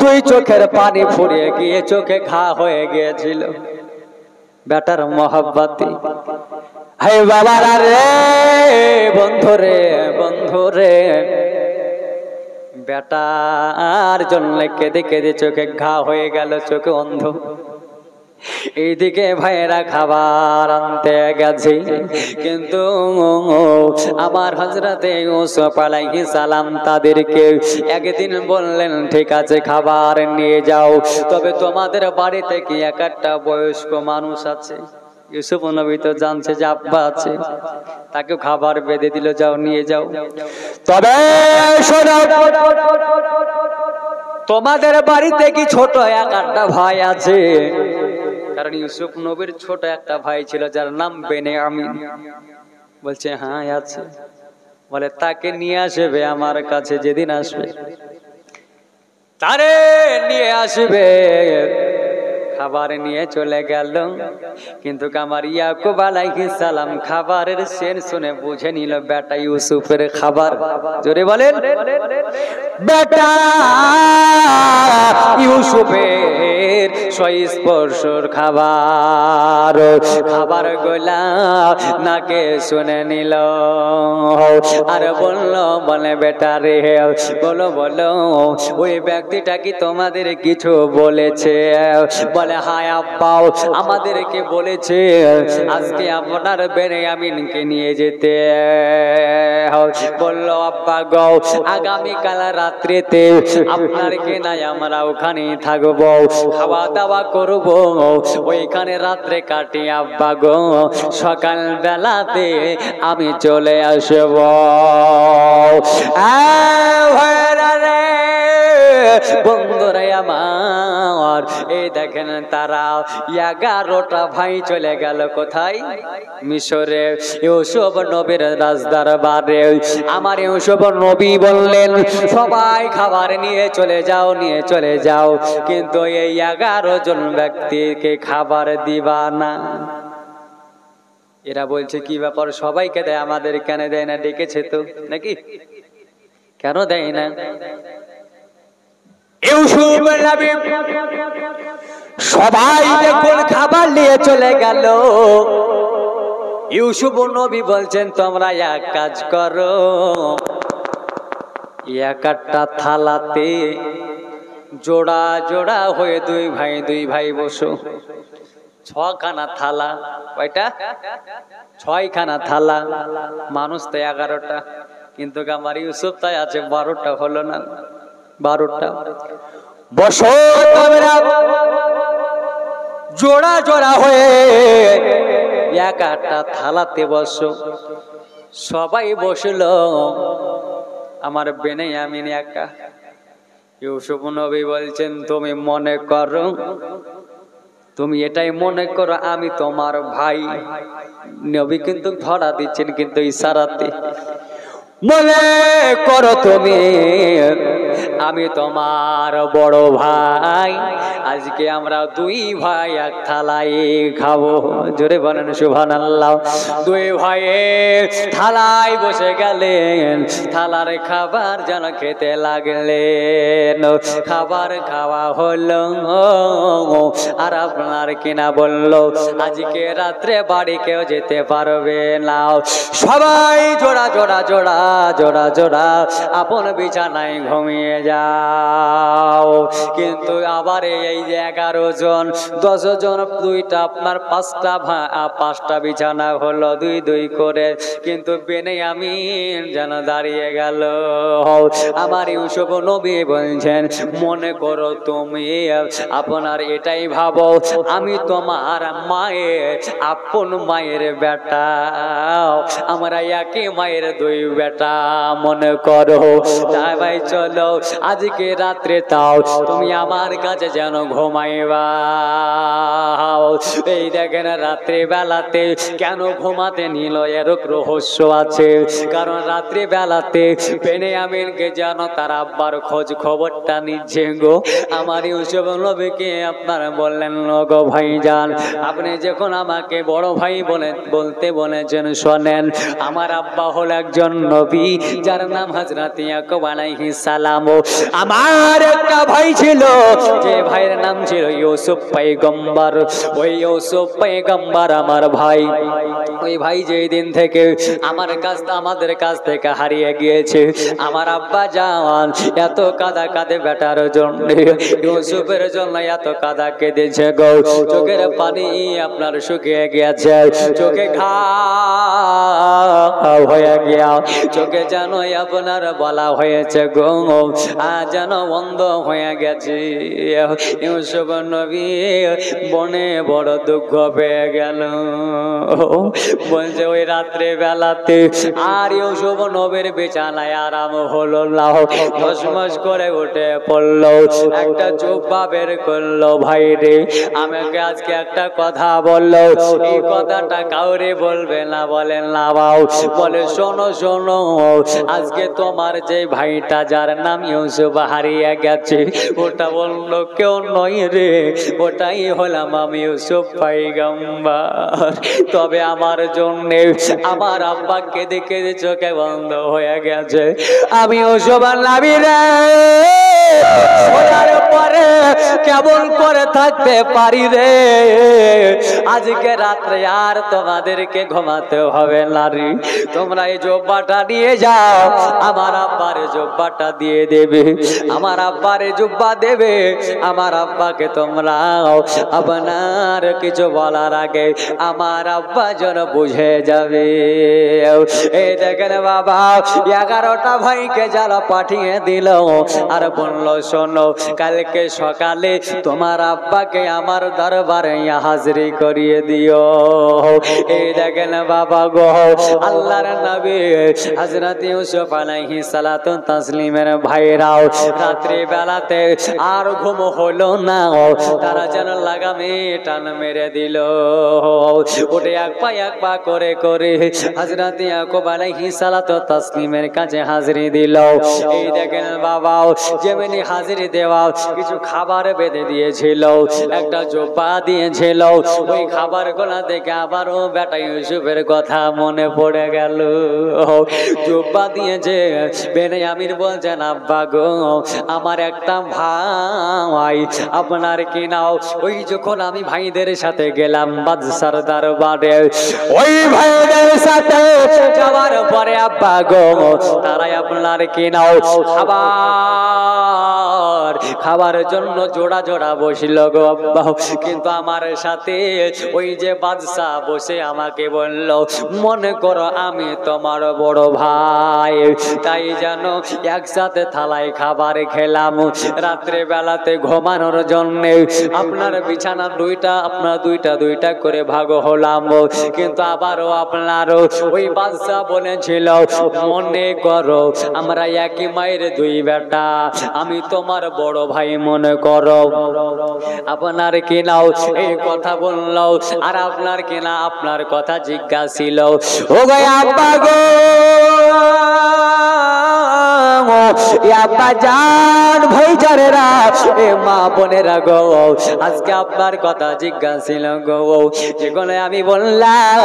2 চোখের পানি ফুরিয়ে গিয়ে চোখে ঘা হয়ে গিয়েছিল বেটার মোহাব্বতে। হে বাবারা রে, বন্ধুরে বন্ধুরে, বেটার জন্য কেঁদে কেঁদে চোখে ঘা হয়ে গেল, চোখে অন্ধ। এইদিকে ভাইয়েরা খাবার আনতে গেছে, কিন্তু আমার হযরতে ইউসুফ আলাইহিস সালাম তাদেরকে একদিন বললেন, ঠিক আছে খাবার নিয়ে যাও, তবে তোমাদের বাড়িতে কি একটা বয়স্ক মানুষ আছে? ইউসুফ নবী তো জানছে যে আব্বা আছে, তাকে খাবার বেঁধে দিল, যাও নিয়ে যাও। তবে শোনো, তোমাদের বাড়িতে কি ছোট একটা ভাই আছে? কারণ ইউসুফ নবীর ছোট একটা ভাই ছিল যার নাম বেনিয়ামিন। বলছে হ্যাঁ আছে। বলে তাকে নিয়ে আসবে আমার কাছে, যেদিন আসবে তারে নিয়ে আসবে। খাবার নিয়ে চলে গেল, কিন্তু আমার ইয়াকুব আলাইহিস সালাম খাবারের সেন্স শুনে বুঝে নিল বেটা ইউসুফের খাবার। জোরে বলেন, বেটা ইউসুফের স্পর্শর খাবার। খাবার গোলা নাকে শুনে নিল আর বলল, বলে বেটা রে, বলো বলো ওই ব্যক্তিটা কি তোমাদের কিছু বলেছে? বলে হায় আব্বা, আমাদেরকে বলেছে আজকে আপনার বেনিয়ামিনকে নিয়ে যেতে। বলল আব্বা গো, আগামীকাল রাত্রিতে আপনার কে নাই আমরা ওখানে থাকবো, খাওয়া দাওয়া করবো, ওইখানে রাত্রে কাটি আব্বা গো, সকাল বেলাতে আমি চলে আসব। বন্ধুরা আমার, এই দেখেন তারা 11টা ভাই চলে গেল কোথায়? মিশরে ইউসুফ নবীর রাজদরবারে। আমার ইউসুফ নবী বললেন সবাই খাবার নিয়ে চলে যাও, নিয়ে চলে যাও, কিন্তু এই 11 জন ব্যক্তিকে খাবার দিবা না। এরা বলছে কি ব্যাপার, সবাইকে দেয়, আমাদের কেন দেয় না? ডেকেছে তো নাকি, কেন দেয় না? ইউসুফ নবী সবাই যখন খাবার নিয়ে চলে গেল, ইউসুফ নবী বলছেন তোমরা এক কাজ করো, একটা থালাতে জোড়া জোড়া হয়ে দুই ভাই বসো। 6খানা থালা, কয়টা? 6খানা থালা, মানুষ তো 11টা, কিন্তু আমার ইউসুফ তাই আছে 12টা, হলো না 12টা। বসো তোমরা জোড়া জোড়া হয়ে একটা থালাতে বসো। সবাই বসলো, আমার বেনিয়ামিন একা। ইউসুফ নবী বলছেন তুমি মনে করো, তুমি এটাই মনে করো আমি তোমার ভাই। নবী কিন্তু ধরা দিচ্ছেন, কিন্তু ইশারাতে। মনে করো তুমি আমি তোমার বড় ভাই, আজকে আমরা দুই ভাই এক থালায় খাবো। জোরে বলেন সুবহানাল্লাহ। দুই ভাইয়ে থালায় বসে গেলেন, থালার খাবার যেন খেতে লাগলেন। খাবার খাওয়া হলো, আর আপনার কিনা বললো আজকে রাত্রে বাড়ি কেউ যেতে পারবে না, সবাই জোড়া জোড়া জোড়া জোড়া জোড়া আপন বিছানায় ঘুমিয়ে যাও। কিন্তু আবার এই যে 11 জন 10 জন, দুইটা আপনার পাঁচটা বিছানা হলো, দুই দুই করে। কিন্তু বেনিয়ামিন যেন দাঁড়িয়ে গেল। আমার ইউসুফ নবী বলছেন, মনে করো তুমি আপনার এটাই ভাবো আমি তোমার মায়ের আপন মায়ের বেটা, আমরা একই মায়ের দুই বেটা মনে করো। তাই ভাই চলো আজকে রাত্রে তাও তুমি আমার কাছে যেন ঘুমাইবা। এই দেখেন রাত্রি বেলাতে কেন ঘুমাতে নিল, এর রহস্য আছে। কারণ রাত্রি বেলাতে বেনিয়ামিনকে যেন তার আব্বার খোঁজ খবরটা নিচ্ছে গো। আমার ইউসুফ নবীকে আপনারা বললেন, গো ভাইজান আপনি যখন আমাকে বড় ভাই বলতে বলেছেন, শোনেন আমার আব্বা হল একজন নবী, যার নাম হযরত ইয়াকুব আলাইহিস সালাম। আমার একটা ভাই ছিল, যে ভাইয়ের নাম ছিল ইউসুফ পয়গম্বর। ওই ইউসুফ পয়গম্বর আমার ভাই। ওই ভাই যেই দিন থেকে আমাদের কাছ থেকে হারিয়ে গিয়েছে, আমার আব্বা জান এত কাঁদা কাঁদে বেটার জন্য, ইউসুফের জন্য এত কাঁদা কেঁদেছে গো। চোখের পানি আপনার শুকিয়ে গিয়েছে, চোখে ঘাও হয়ে গিয়া, চোখে যেন আপনার বলা হয়েছে গো, যেন বন্ধ হয়ে গেছে। ইউসুফ নবী বনে বড় দুঃখ পেয়ে গেল। বলছে ওই রাত্রে বেলাতে আর ইউসুফ নবীর বিছানায় আরাম হলো না, ধসমস করে উঠে পড়লো, একটা জুব্বা বের করলো। ভাই রে আমাকে আজকে একটা কথা বললো, এই কথাটা কাউরে বলবে না। বলেন না বাউ, বলে শোনো শোনো, আজকে তোমার যে ভাইটা যার নাম ইউসুফ হারিয়ে গেছে, ওটা বললো কেউ নয় রে, ওটাই হলাম আমি ইউসুফ পয়গম্বর। তবে আমার জন্য আমার আব্বা কেঁদে কেঁদে চোখে বন্ধ হয়ে গেছে, আমি ইউসুফ নবী রে পরে কেমন করে থাকতে পারি রে। আজকে রাত্রে আর তোমাদেরকে ঘুমাতে হবে না রে, তোমরা এই জুব্বাটা নিয়ে যাও, আমার আব্বারে জুব্বাটা দিয়ে দেবে, আমার আব্বারে জুব্বা দেবে। আমার আব্বাকে তোমরা আপনার কিছু বলার আগে আমার আব্বা যেন বুঝে যাবে। এই দেখেন বাবা 11টা ভাইকে যারা পাঠিয়ে দিল, আর বললো শোনো কালকে সকালে তোমার আব্বাকে আমার দরবারে হাজিরি করিয়ে দিও। এই দেখেন বাবা গো, আল্লাহর নবী হযরত ইউসুফ আলাইহিস সালাতু তাসলিমের ভাইরাও রাত্রি বেলাতে আর ঘুম হলো না, তারা যেন লাগামে টান মেরে দিল। উঠে এক পা করে করে হযরত ইয়াকুব আলাইহিস সালাতু তাসলিমের কাছে হাজিরি দিল। এই দেখেন বাবা যেমনি হাজিরি দেওয়া, কিছু খাবার বেঁধে দিয়েছিল, একটা জুব্বা দিয়েছিল, ওই খাবার গুলা দেখে আবারও বেটা ইউসুফের কথা মনে পড়ে গেল। জুব্বা দিয়েছে, বেনিয়ামিন বলছেন আব্বা গো আমার একটা ভাই আপনার কি নাও, ওই যখন আমি ভাইদের সাথে গেলাম বাদশার দরবারে, ওই ভাইদের সাথে যাওয়ার পরে আব্বা গো তারাই আপনার কি নাও খাবার জন্য জোড়া জোড়া বসিল গো আব্বা। কিন্তু আমার সাথে ওই যে বাদশা বসে আমাকে বলল, মনে করো আমি তোমার বড় ভাই, তাই যেন একসাথে থালায় খাবার খেলাম। রাত্রে বেলাতে ঘুমানোর জন্য আপনার বিছানা আপনার দুইটা করে ভাগ হলাম। কিন্তু আবারও আপনারও ওই বাদশা বলেছিল, মনে করো আমরা একই মায়ের দুই বেটা, আমি তোমার বড় ভাই মনে করো। আপনার কি নাও এই কথা বললো, আর আপনার কি না আপনার কথা জিজ্ঞাসা ছিল। ও ভাই আব্বা গো আব্বা জান ভাইজানেরা, এ মা বোনেরা গো, আজকে আব্বার কথা জিজ্ঞাসা ছিল গো, যেগুলো আমি বললাম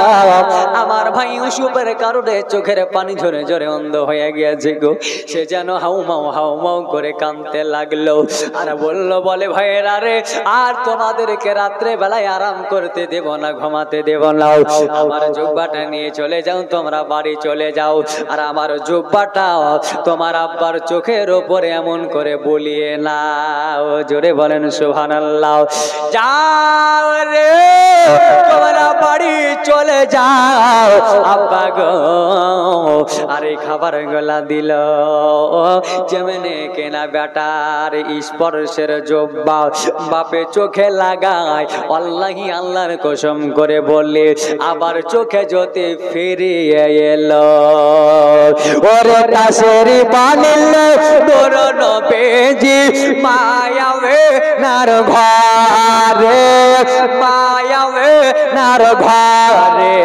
আমার ভাই ইউসুফের কারণে চোখের পানি ঝরে ঝরে অন্ধ হয়ে গিয়েছে গো। সে যেন হাউমাউ করে কাঁদতে লাগলো আর বললো, বলে ভাইয়েরা রে, আর তোমাদেরকে রাত্রে বেলায় আরাম করতে দেব না, ঘুমাতে দেব না, আমার জুব্বাটা নিয়ে চলে যাও, তোমরা বাড়ি চলে যাও, আর আমার জুব্বাটা তোমার আব্বার চোখের ওপরে এমন করে বলিয়ে নাও। জোরে বলেন সুবহানাল্লাহ। যাও রে তোমরা বাড়ি চলে যাও, আব্বা গো। আর এই খাবার গলা দিল যেমনে কেনা বেটার স্পর্শের জব্বা বাপে চোখে লাগায়, আল্লাহি আল্লাহর কসম করে বললে আবার চোখে জ্যোতি ফিরিয়ে এলো। ওরে কাশের বানিল তোর নবীজি মায়াবে নার ঘরে, মায়াবে নার ঘরে,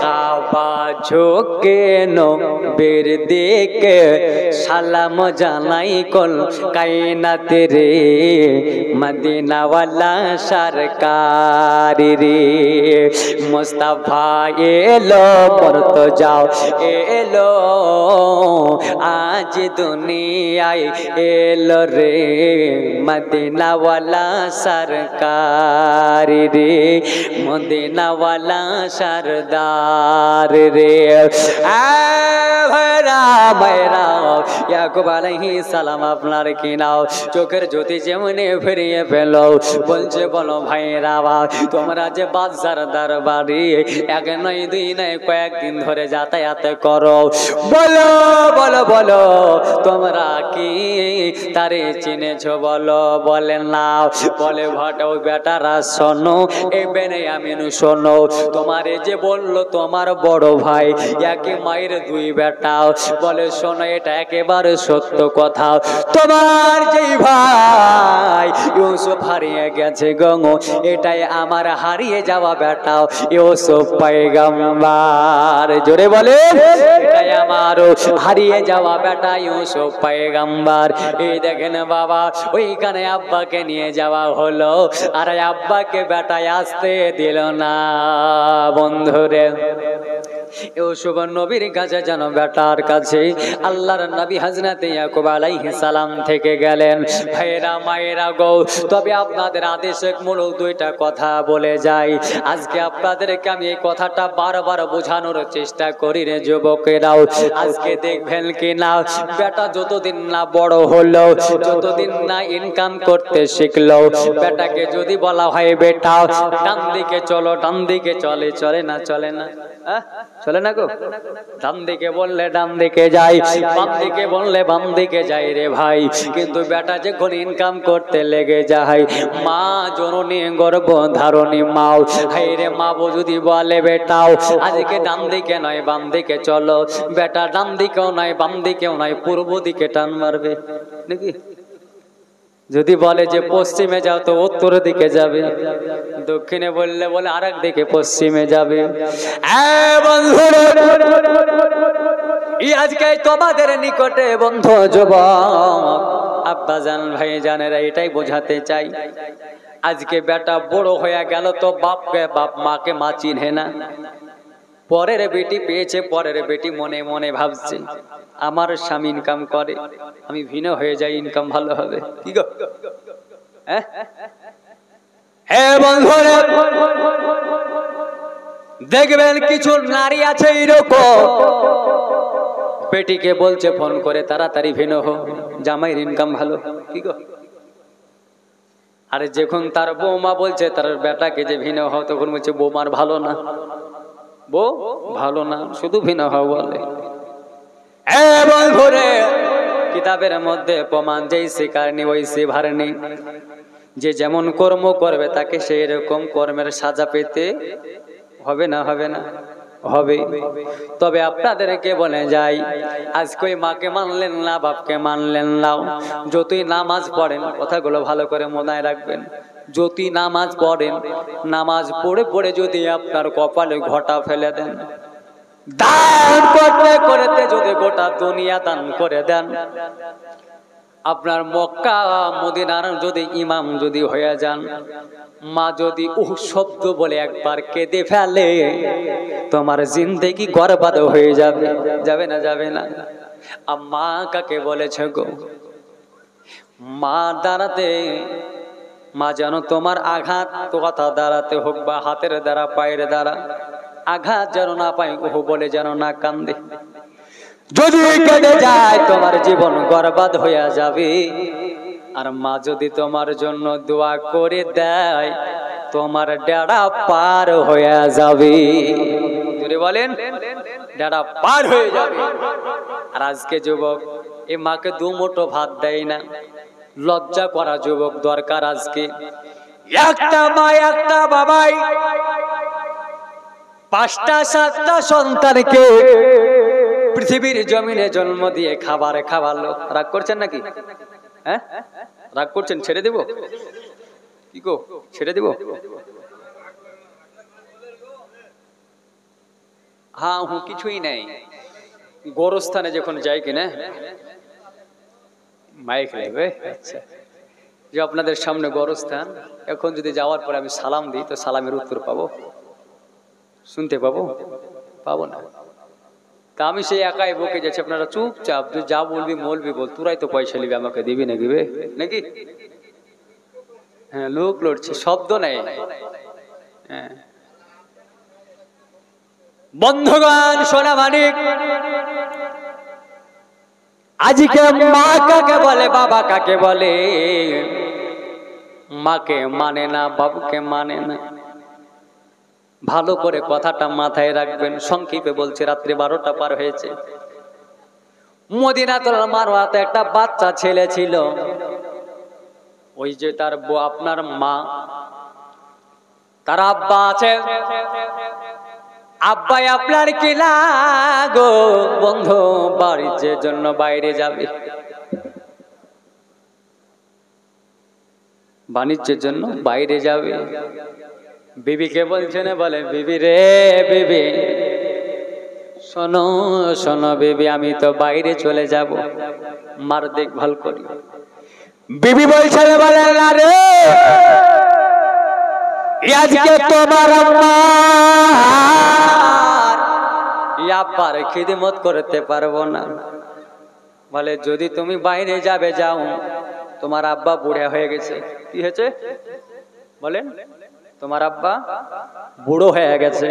কাবা ঝোঁকে নবীর দিকে সালাম জানাই কল কায়নাত রে, মদিনাওয়ালা সরকার রে, মুস্তাফা এলো পরত যাও এলো, আজ দুনিয়ায় এলো রে, মদিনাওয়ালা সরকার রে, মদিনাওয়ালা সরদার রে। ইয়াকুব আলাইহিস সালাম আপনার কি নাও চোখের জ্যোতি যেমনি ফিরিয়ে পেল, বলছে বলো ভাইরা, তোমরা যে বাদশার দরবারে এক নয় দুই নয় কয়েকদিন ধরে যাতায়াত করো, বলো বলো বলো তোমরা কি তারে চিনেছো বলো? বলে না। বলে ভটাও বেটারা শোনো, এ বেনিয়ামিন শোনো, তোমারে যে বললো তোমার বড় ভাই একই মায়ের দুই বেটা, বলে শোনো এটা একেবারে সত্য কথা, তোমার যেই ভাই ইউসুফ হারিয়ে গেছে গো, এটাই আমার হারিয়ে যাওয়া বেটা ইউসুফ পয়গম্বর। জোরে বলে, এটাই আমার হারিয়ে যাওয়া বেটা ইউসুফ পয়গম্বর। এই দেখেন বাবা, ওইখানে আব্বাকে নিয়ে যাওয়া হলো, আর আব্বাকে বেটায় আসতে দিল না। বন্ধুরে, ইউসুফ নবীর কাছে যেন বেটার কাছে আল্লাহর নবী হযরত ইয়াকুব আলাইহিস সালাম থেকে গেলেন। ভাইরা মায়েরা গো, তবে আপনাদের আদেশে মূলক দুইটা কথা বলে যাই। আজকে আপনাদেরকে আমি এই কথাটা বারবার বোঝানোর চেষ্টা করি রে যুবকেরাও। আজকে দেখবেন কি না, বেটা যতদিন না বড় হলো, যতদিন না ইনকাম করতে শিখলো, বেটাকে যদি বলা হয় বেটা ডান দিকে চলো, ডান দিকে চলে, চলে না? চলে না? চলে না গো? ডান দিকে বললে ডান দিকে যাই, বাম দিকে বললে বাম দিকে যাই রে ভাই। কিন্তু বেটা যখন ইনকাম করতে লেগে যায়, মা জননী গর্ভ ধারণী মাও, হাই রে মা যদি বলে বেটাও আজকে ডান দিকে নয় বাম দিকে চলো, বেটা ডান দিকেও নয় বাম দিকেও নয় পূর্ব দিকে টান মারবে নাকি? যদি বলে যে পশ্চিমে যাও তো উত্তর দিকে যাবে, দক্ষিণে বললে বলে আরেক দিকে পশ্চিমে যাবে। আজকে তোমাদের নিকটে বন্ধু যুবক আব্বাজান ভাই জানেরা এটাই বোঝাতে চাই, আজকে বেটা বড় হয়ে গেল তো বাপকে বাপ, মাকে মা চিনহে না। পরের বেটি পেয়েছে, পরের বেটি মনে মনে ভাবছে আমার স্বামী ইনকাম করে, আমি ভিন্ন হয়ে যাই, ইনকাম ভালো হবে। কি গো? হ্যাঁ বন্ধুরা, দেখবেন কিছু নারী আছে এরকম, বেটিকে বলছে ফোন করে তাড়াতাড়ি ভিন্ন হো, জামাইয়ের ইনকাম ভালো। কি গো? আরে যখন তার বৌমা বলছে তার বেটাকে যে ভিন্ন হও, তখন বলছে বৌমার ভালো না, বউ ভালো না, শুধু ভিন্ন হও বলে। কিতাবের মধ্যে প্রমাণ, যেই শিকারনি ওই সে ভারনি, যে যেমন কর্ম করবে তাকে সেই রকম কর্মের সাজা পেতে হবে না? হবে না? হবে। তবে আপনাদেরকে বলে যাই, আজকে মাকে মানলেন না, বাপকে মানলেন না, যতই নামাজ পড়েন, কথাগুলো ভালো করে মনে রাখবেন, যতই নামাজ পড়েন, নামাজ পড়ে পড়ে যদি আপনার কপালে ঘটা ফেলে দেন, দান করতে করতে যদি গোটা দুনিয়া দান করে দেন, আপনার মক্কা মদিনার যদি ইমাম যদি হয়ে যান, মা যদি শব্দ বলে একবার কেঁদে ফেলে, তোমার জিন্দেগি বরবাদ হয়ে যাবে। যাবে না? যাবে না? আর মা কাকে বলেছে গো? মা দাঁড়াতে, মা যেন তোমার আঘাত কথা দাঁড়াতে হোক বা হাতের দ্বারা পায়ের দ্বারা আঘাত যেন না পাই, ওহ বলে যেন না কান্দে। যদি কেঁদে যায় তোমার জীবন বরবাদ হয়ে যাবে। আর মা যদি তোমার জন্য দোয়া করে দেয়, তোমার ডেরা পার হয়ে যাবে। জোরে বলেন, ডেরা পার হয়ে যাবে। আর আজকে যুবক এই মাকে দু মুঠো ভাত দেয় না, লজ্জা করা যুবক দরকার। আজকে একটা মা একটা বাবাই 5টা 7টা সন্তানকে পৃথিবীর জমিনে জন্ম দিয়ে খাবার খাওয়ালো। রাগ করছেন নাকি? হ্যাঁ, রাগ করছেন? ছেড়ে দেব? কি গো, ছেড়ে দেব? হ্যাঁ হুঁ কিছুই নাই। গোরস্থানে যখন যাই কিনা মাইক লাগবে। আচ্ছা, যে আপনাদের সামনে গোরস্থান, এখন যদি যাওয়ার পরে আমি সালাম দিই তো সালামের উত্তর পাবো? শুনতে পাবো? পাবো না। তা আমি সেই একাই বকে যাচ্ছি, আপনারা চুপচাপ যা বলবি মলবি বল, তোরাই তো পয়সা নিবি, আমাকে দিবি না দিবে নাকি? হ্যাঁ, লোক লড়ছে, শব্দ নাই। হ্যাঁ বন্ধুগণ, সোনা মানিক, আজকে মা কাকে বলে, বাবা কাকে বলে? মাকে মানে না, বাবুকে মানে না। ভালো করে কথাটা মাথায় রাখবেন। সংক্ষেপে বলছে, রাত্রি 12টা পার হয়েছে। মদিনাতুল মারওয়াতে একটা বাচ্চা ছেলে ছিল। ওই যে তার আপনার মা, তার আব্বা আছে। আব্বাই আপনার কি লাগো বন্ধু, বাড়ির জন্য বাইরে যাবে, বাণিজ্যের জন্য বাইরে যাবে। বিবিকে বলছে না, বলে বিবি রে, বিবি শোনো শোনো বিবি, আমি তো বাইরে চলে যাব, মার দেখভাল করি। বিবি বলছে, বলে না রে, আজকে তোমার আব্বার খিদমত করতে পারবো না। বলে যদি তুমি বাইরে যাবে যাও, তোমার আব্বা বুড়া হয়ে গেছে। কি হয়েছে বলেন? তোমার আব্বা বুড়ো হয়ে গেছে,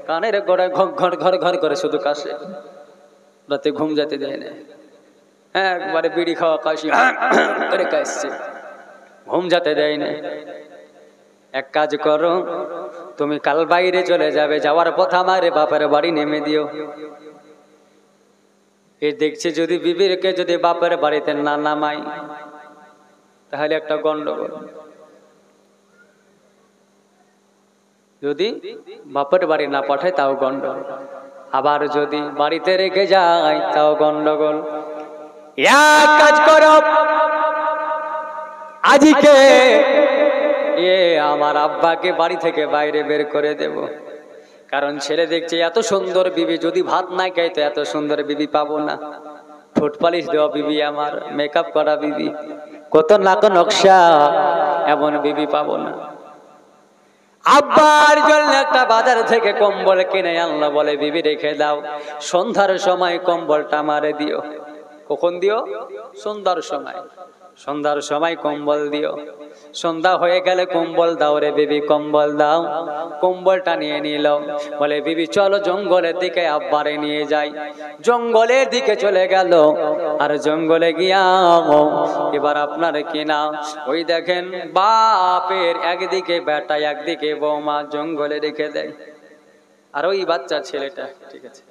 কানের গোড়ায় ঘর ঘর ঘর করে শুধু কাশে, রাতে ঘুম যেতে দেয় না। হ্যাঁ, একবারে বিড়ি খাওয়া কাশি করে কাশছে, ঘুম যেতে দেয় না। এক কাজ করো, তুমি কাল বাইরে চলে যাবে, যাওয়ার পথ আমার বাপের বাড়ি নেমে দিও। এ দেখছে যদি বিবিরকে যদি বাপের বাড়িতে না নামাই, তাহলে একটা গন্ডগোল। যদি বাপের বাড়ি না পাঠায় তাও গন্ডগোল, আবার যদি বাড়িতে রেখে যায় তাও গন্ডগোল। এক কাজ করো, আজকে আমার আব্বাকে বাড়ি থেকে বাইরে বের করে দেব। কারণ ছেলে দেখছে এত সুন্দর বিবি, যদি ভাত নাই খাই তো এত সুন্দর বিবি পাবো না। ঠোঁট পালিশ দেওয়া বিবি, আমার মেকআপ করা বিবি, কত নাক নকশা, এমন বিবি পাবো না। আব্বার জন্য একটা বাজার থেকে কম্বল কিনে আনলো, বলে বিবি রেখে দাও, সন্ধ্যার সময় কম্বলটা আমারে দিও। কখন দিও? সন্ধ্যার সময়। সন্ধ্যার সময় কম্বল দিও। সন্ধ্যা হয়ে গেলে কম্বল দাও রে বিবি, কম্বল দাও। কম্বলটা নিয়ে নিল, বলে বিবি চলো জঙ্গলের দিকে আব্বারে নিয়ে যাই। জঙ্গলের দিকে চলে গেল। আর জঙ্গলে গিয়া এবার আপনার কিনা ওই দেখেন বাপের একদিকে বেটা একদিকে বৌমা জঙ্গলে রেখে দেয়। আর ওই বাচ্চা ছেলেটা, ঠিক আছে,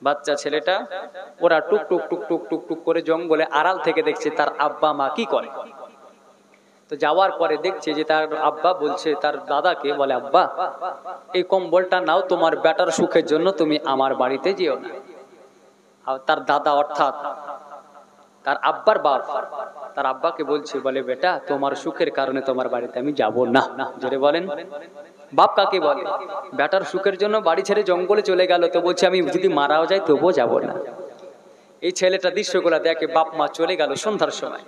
বাচ্চা ছেলেটা ওরা টুক টুক টুক টুক টুক টুক করে জঙ্গলে আড়াল থেকে দেখছে তার আব্বা মা কি করে। তো যাওয়ার পরে দেখছে যে তার আব্বা বলছে তার দাদাকে, বলে আব্বা এই কম্বলটা নাও, তোমার বেটার সুখের জন্য তুমি আমার বাড়িতে যেও না। আর তার দাদা অর্থাৎ তার আব্বার বাপ তার আব্বাকে বলছে, বলে বেটা তোমার সুখের কারণে তোমার বাড়িতে আমি যাব না। জোরে বলেন। বাপ কাকে বলে? বেটার সুখের জন্য বাড়ি ছেড়ে জঙ্গলে চলে গেল, তো বলছে আমি যদি মারাও যাই তবুও যাব না। এই ছেলেটা দৃশ্যগুলা দেখে, বাপ মা চলে গেল সন্ধ্যার সময়,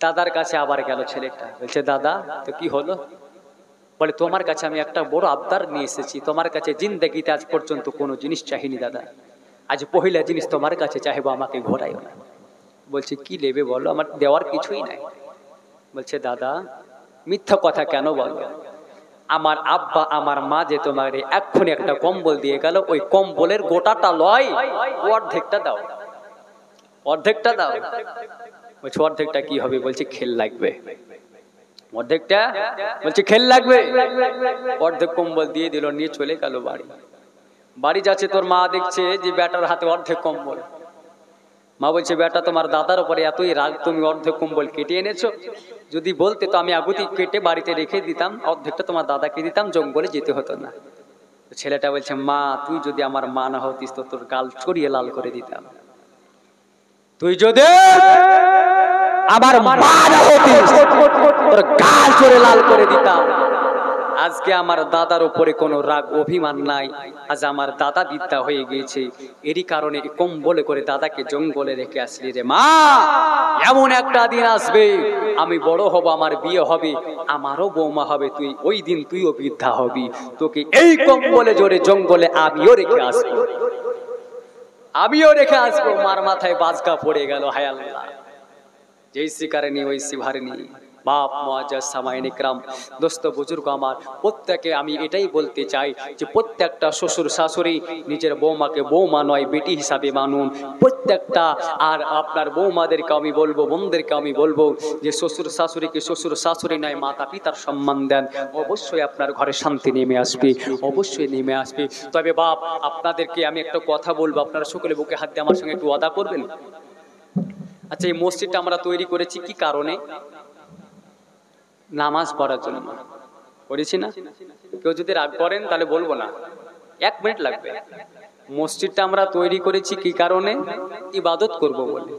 দাদার কাছে আবার গেল ছেলেটা, বলছে দাদা তো কি হলো? বলে তোমার কাছে আমি একটা বড় আবদার নিয়ে এসেছি, তোমার কাছে জিন্দেগিতে আজ পর্যন্ত কোনো জিনিস চাহিনি দাদা, আজ পহিলা জিনিস তোমার কাছে চাইবো, আমাকে ঘোরাইও না। বলছে কি নেবে বলো, আমার দেওয়ার কিছুই নাই। বলছে দাদা মিথ্যা কথা কেন বলো? আমার আব্বা আমার মা যে তোমার এক্ষুনি একটা কম্বল দিয়ে গেল, ওই কম্বলের গোটাটা লয়, অর্ধেকটা দাও, অর্ধেকটা দাও। বলছে অর্ধেকটা কি হবে? বলছে খেল লাগবে। অর্ধেকটা বলছে খেল লাগবে। অর্ধেক কম্বল দিয়ে দিল, নিয়ে চলে গেল বাড়ি। বাড়ি যাচ্ছে, তোর মা দেখছে যে বেটার হাতে অর্ধেক কম্বল। মা বলছে বেটা তোমার দাদার উপরে এতই রাগ, তুমি অর্ধেক কম্বল কেটে এনেছো, যদি বলতে তো আমি আগুতি কেটে বাড়িতে রেখে দিতাম, অর্ধেকটা তোমার দাদাকে দিতাম, জঙ্গলে যেতে হতো না। ছেলেটা বলছে মা তুই যদি আমার মা না হতিস তো তোর গাল চড়িয়ে লাল করে দিতাম, তুই যদি আমার মা না হতিস তোর গাল চড়ে লাল করে দিতাম। আজকে আমার দাদার উপরে কোনো রাগ অভিমান নাই, আজ আমার দাদা বিদ্যা হয়ে গিয়েছে, এরই কারণে কম্বলে করে দাদাকে জঙ্গলে রেখে আসলি রে মা। এমন একটা দিন আসবে আমি বড় হব, আমার বিয়ে হবে, আমারও বৌমা হবে, তুই ওই দিন তুইও বৃদ্ধা হবি, তোকে এই কম্বলে জোরে জঙ্গলে আমিও রেখে আসবো, আমিও রেখে আসবো। মার মাথায় বাজকা পড়ে গেল। হায় আল্লাহ, যেই শিকারেনি ওই শিভারেনি। বাপ মুআজ্জাজ সামাইন ইকরাম, দোস্ত বুজুর্গ আমার, প্রত্যেকে আমি এটাই বলতে চাই যে প্রত্যেকটা শ্বশুর শাশুড়ি নিজের বৌমাকে বৌমা নয় বেটি হিসাবে মানুন প্রত্যেকটা। আর আপনার বৌমাদেরকে আমি বলবো, বোনদেরকে আমি বলবো যে শ্বশুর শাশুড়িকে শ্বশুর শাশুড়ি নয় মাতা পিতার সম্মান দেন, অবশ্যই আপনার ঘরে শান্তি নেমে আসবে, অবশ্যই নেমে আসবে। তবে বাপ আপনাদেরকে আমি একটা কথা বলবো, আপনারা সকলে বুকে হাত দিয়ে আমার সঙ্গে একটু ওয়াদা করবেন। আচ্ছা এই মসজিদটা আমরা তৈরি করেছি কি কারণে? নামাজ পড়ার জন্য করেছি না? কেউ যদি রাগ করেন তাহলে বলবো না, 1 মিনিট লাগবে। মসজিদটা আমরা তৈরি করেছি কি কারণে? ইবাদত করব বলে।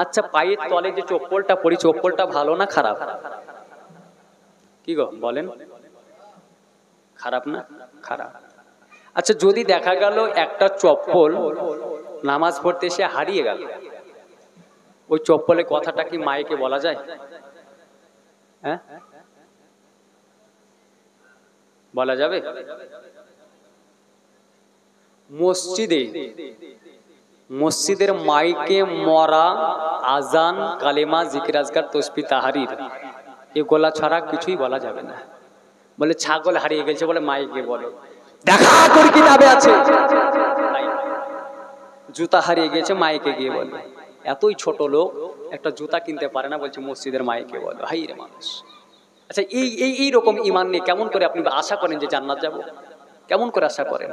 আচ্ছা পায়ের তলে যে চপ্পলটা পরি, চপ্পলটা ভালো না খারাপ? কি গো বলেন, খারাপ না? খারাপ। আচ্ছা যদি দেখা গেল একটা চপ্পল নামাজ পড়তে এসে হারিয়ে গেল, ওই চপ্পলের কথাটা কি মাইকে বলা যায়? হ্যাঁ বলা যাবে? মসজিদের মাইকে মরা আজান কালেমা জিকির আজকার তসবিহ তাহরির এগুলা ছাড়া কিছুই বলা যাবে না। বলে ছাগল হারিয়ে গেছে বলে মাইকে বলে, দেখা করি কিতাবে আছে। জুতা হারিয়ে গেছে মাইকে গিয়ে বলে, এতই ছোট লোক একটা জুতা কিনতে পারে না, বলছে মসজিদের মাইকে বলে। হাই রে মানুষ। আচ্ছা এই রকম ঈমান নিয়ে কেমন করে আপনি আশা করেন যে জান্নাত যাব? কেমন করে আশা করেন?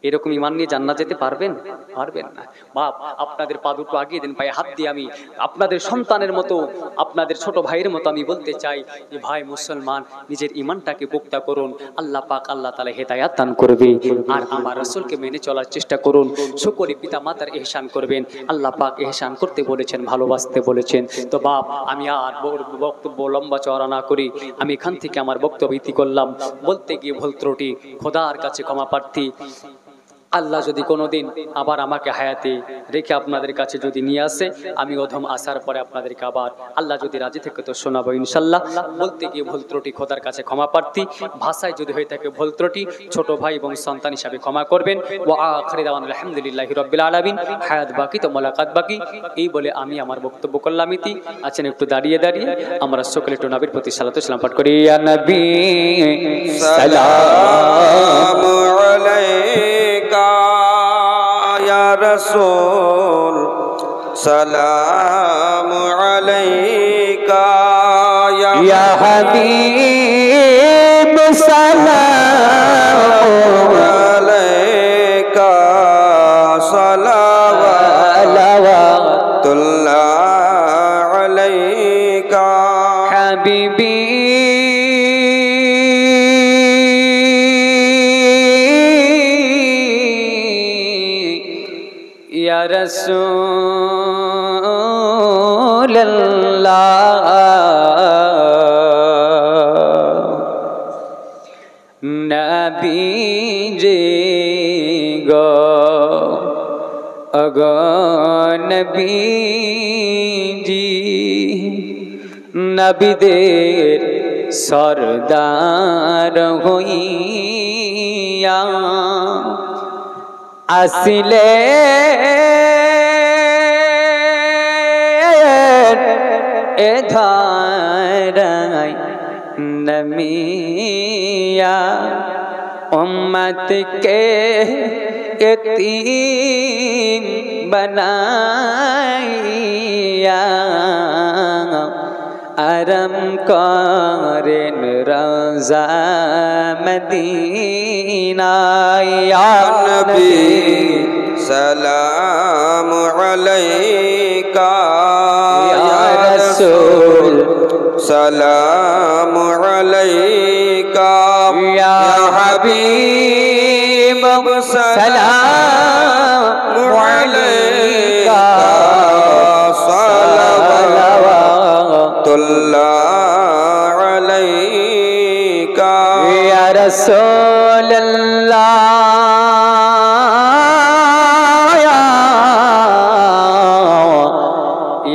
এরকম ঈমান নিয়ে জান্নাত যেতে পারবেন? পারবেন না। বাপ আপনাদের পা দুটো আগিয়ে দেন, পায়ে হাত দিয়ে আমি আপনাদের সন্তানের মতো, আপনাদের ছোট ভাইয়ের মতো আমি বলতে চাই যে ভাই মুসলমান নিজের ঈমানটাকে পোক্তা করুন, আল্লাহ পাক আল্লাহ তাআলা হেদায়েত দান করবে। আর আমার রাসূলকে মেনে চলার চেষ্টা করুন, সকলে পিতা মাতার ইহসান করবেন, আল্লাহ পাক ইহসান করতে বলেছেন, ভালোবাসতে বলেছেন। তো বাপ আমি আর বক্তব্য লম্বা চওড়া না করি আমি এখান থেকে আমার বক্তব্য ইতি করলাম। বলতে গিয়ে ভুল ত্রুটি খোদার কাছে ক্ষমা প্রার্থী। আল্লাহ যদি কোনোদিন আবার আমাকে হায়াতে রেখে আপনাদের কাছে যদি নিয়ে আসে, আমি অধম আসার পরে আপনাদেরকে আবার আল্লাহ যদি রাজি থেকে তো শোনাবো ইনশাল্লাহ। বলতে গিয়ে ভুল ত্রুটি খোদার কাছে ক্ষমা প্রার্থী, ভাষায় যদি হয়ে থাকে ভুল ত্রুটি ছোট ভাই এবং সন্তান হিসাবে ক্ষমা করবেন। ওয়া আখিরু দাওয়ানা আলহামদুলিল্লাহি রাব্বিল আলামিন। হায়াত বাকি তো মোলাকাত বাকি, এই বলে আমি আমার বক্তব্য করলাম ইতি। আছেন একটু দাঁড়িয়ে দাঁড়িয়ে আমরা সকলে একটু নবীর প্রতি সালাতু সালাম পাঠ করি। ইয়া নবী সালামু আলাইকা ইয়া রাসূল সালামু আলাইকা ইয়া হাবিব সালামু আলাইকা সালাওয়াতুল্লাহ আলাইকা হাবিবি ইয়া রাসূল নবীজি গো অগো নবীজি নবীদের সরদার হইয়া আসিলে এ ধারায় নমিয়া উম্মত কে यतीम बनाया आरम करें रज़ा मदीना या नबी सलाम अलैका या रसूल सलाम अलैका या हबीब सलाम अलैका सल्लल्लाहु अलैका या रसूल अल्लाह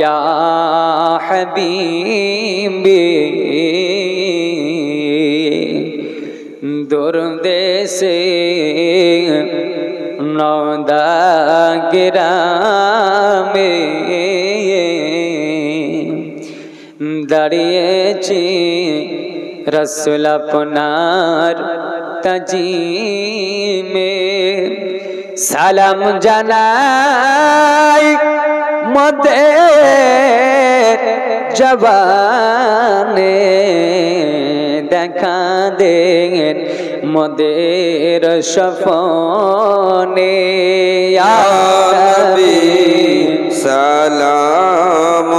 या हबीबी दुर्दे से नौदा गिरामे দাঁড়িয়েছি রসুল আপনার তাজিমে সালাম জানাই মোদের জবানে দেখা দেন মোদের সফনে ইয়া নবী সালাম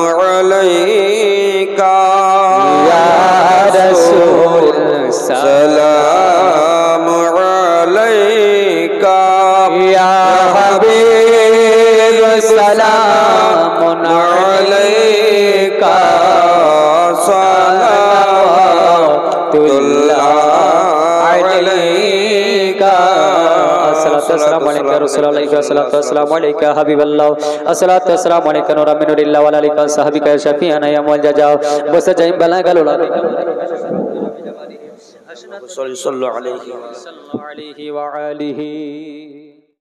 अलैका या रसूल सलाम अलैका या हबीब सलाम अलैका सलावतुल्लाह अलैका अस्सलातु वस्सलामु अलैका हबीबल्लाह अस्सलातु वस्सलामु अलैका नूरा मिन नूरिल्लाह व अलैका सहाबिका शफीआना या मुअल जाओ बस जाई बलागल सल्लल्लाहु अलैहि व आलिहि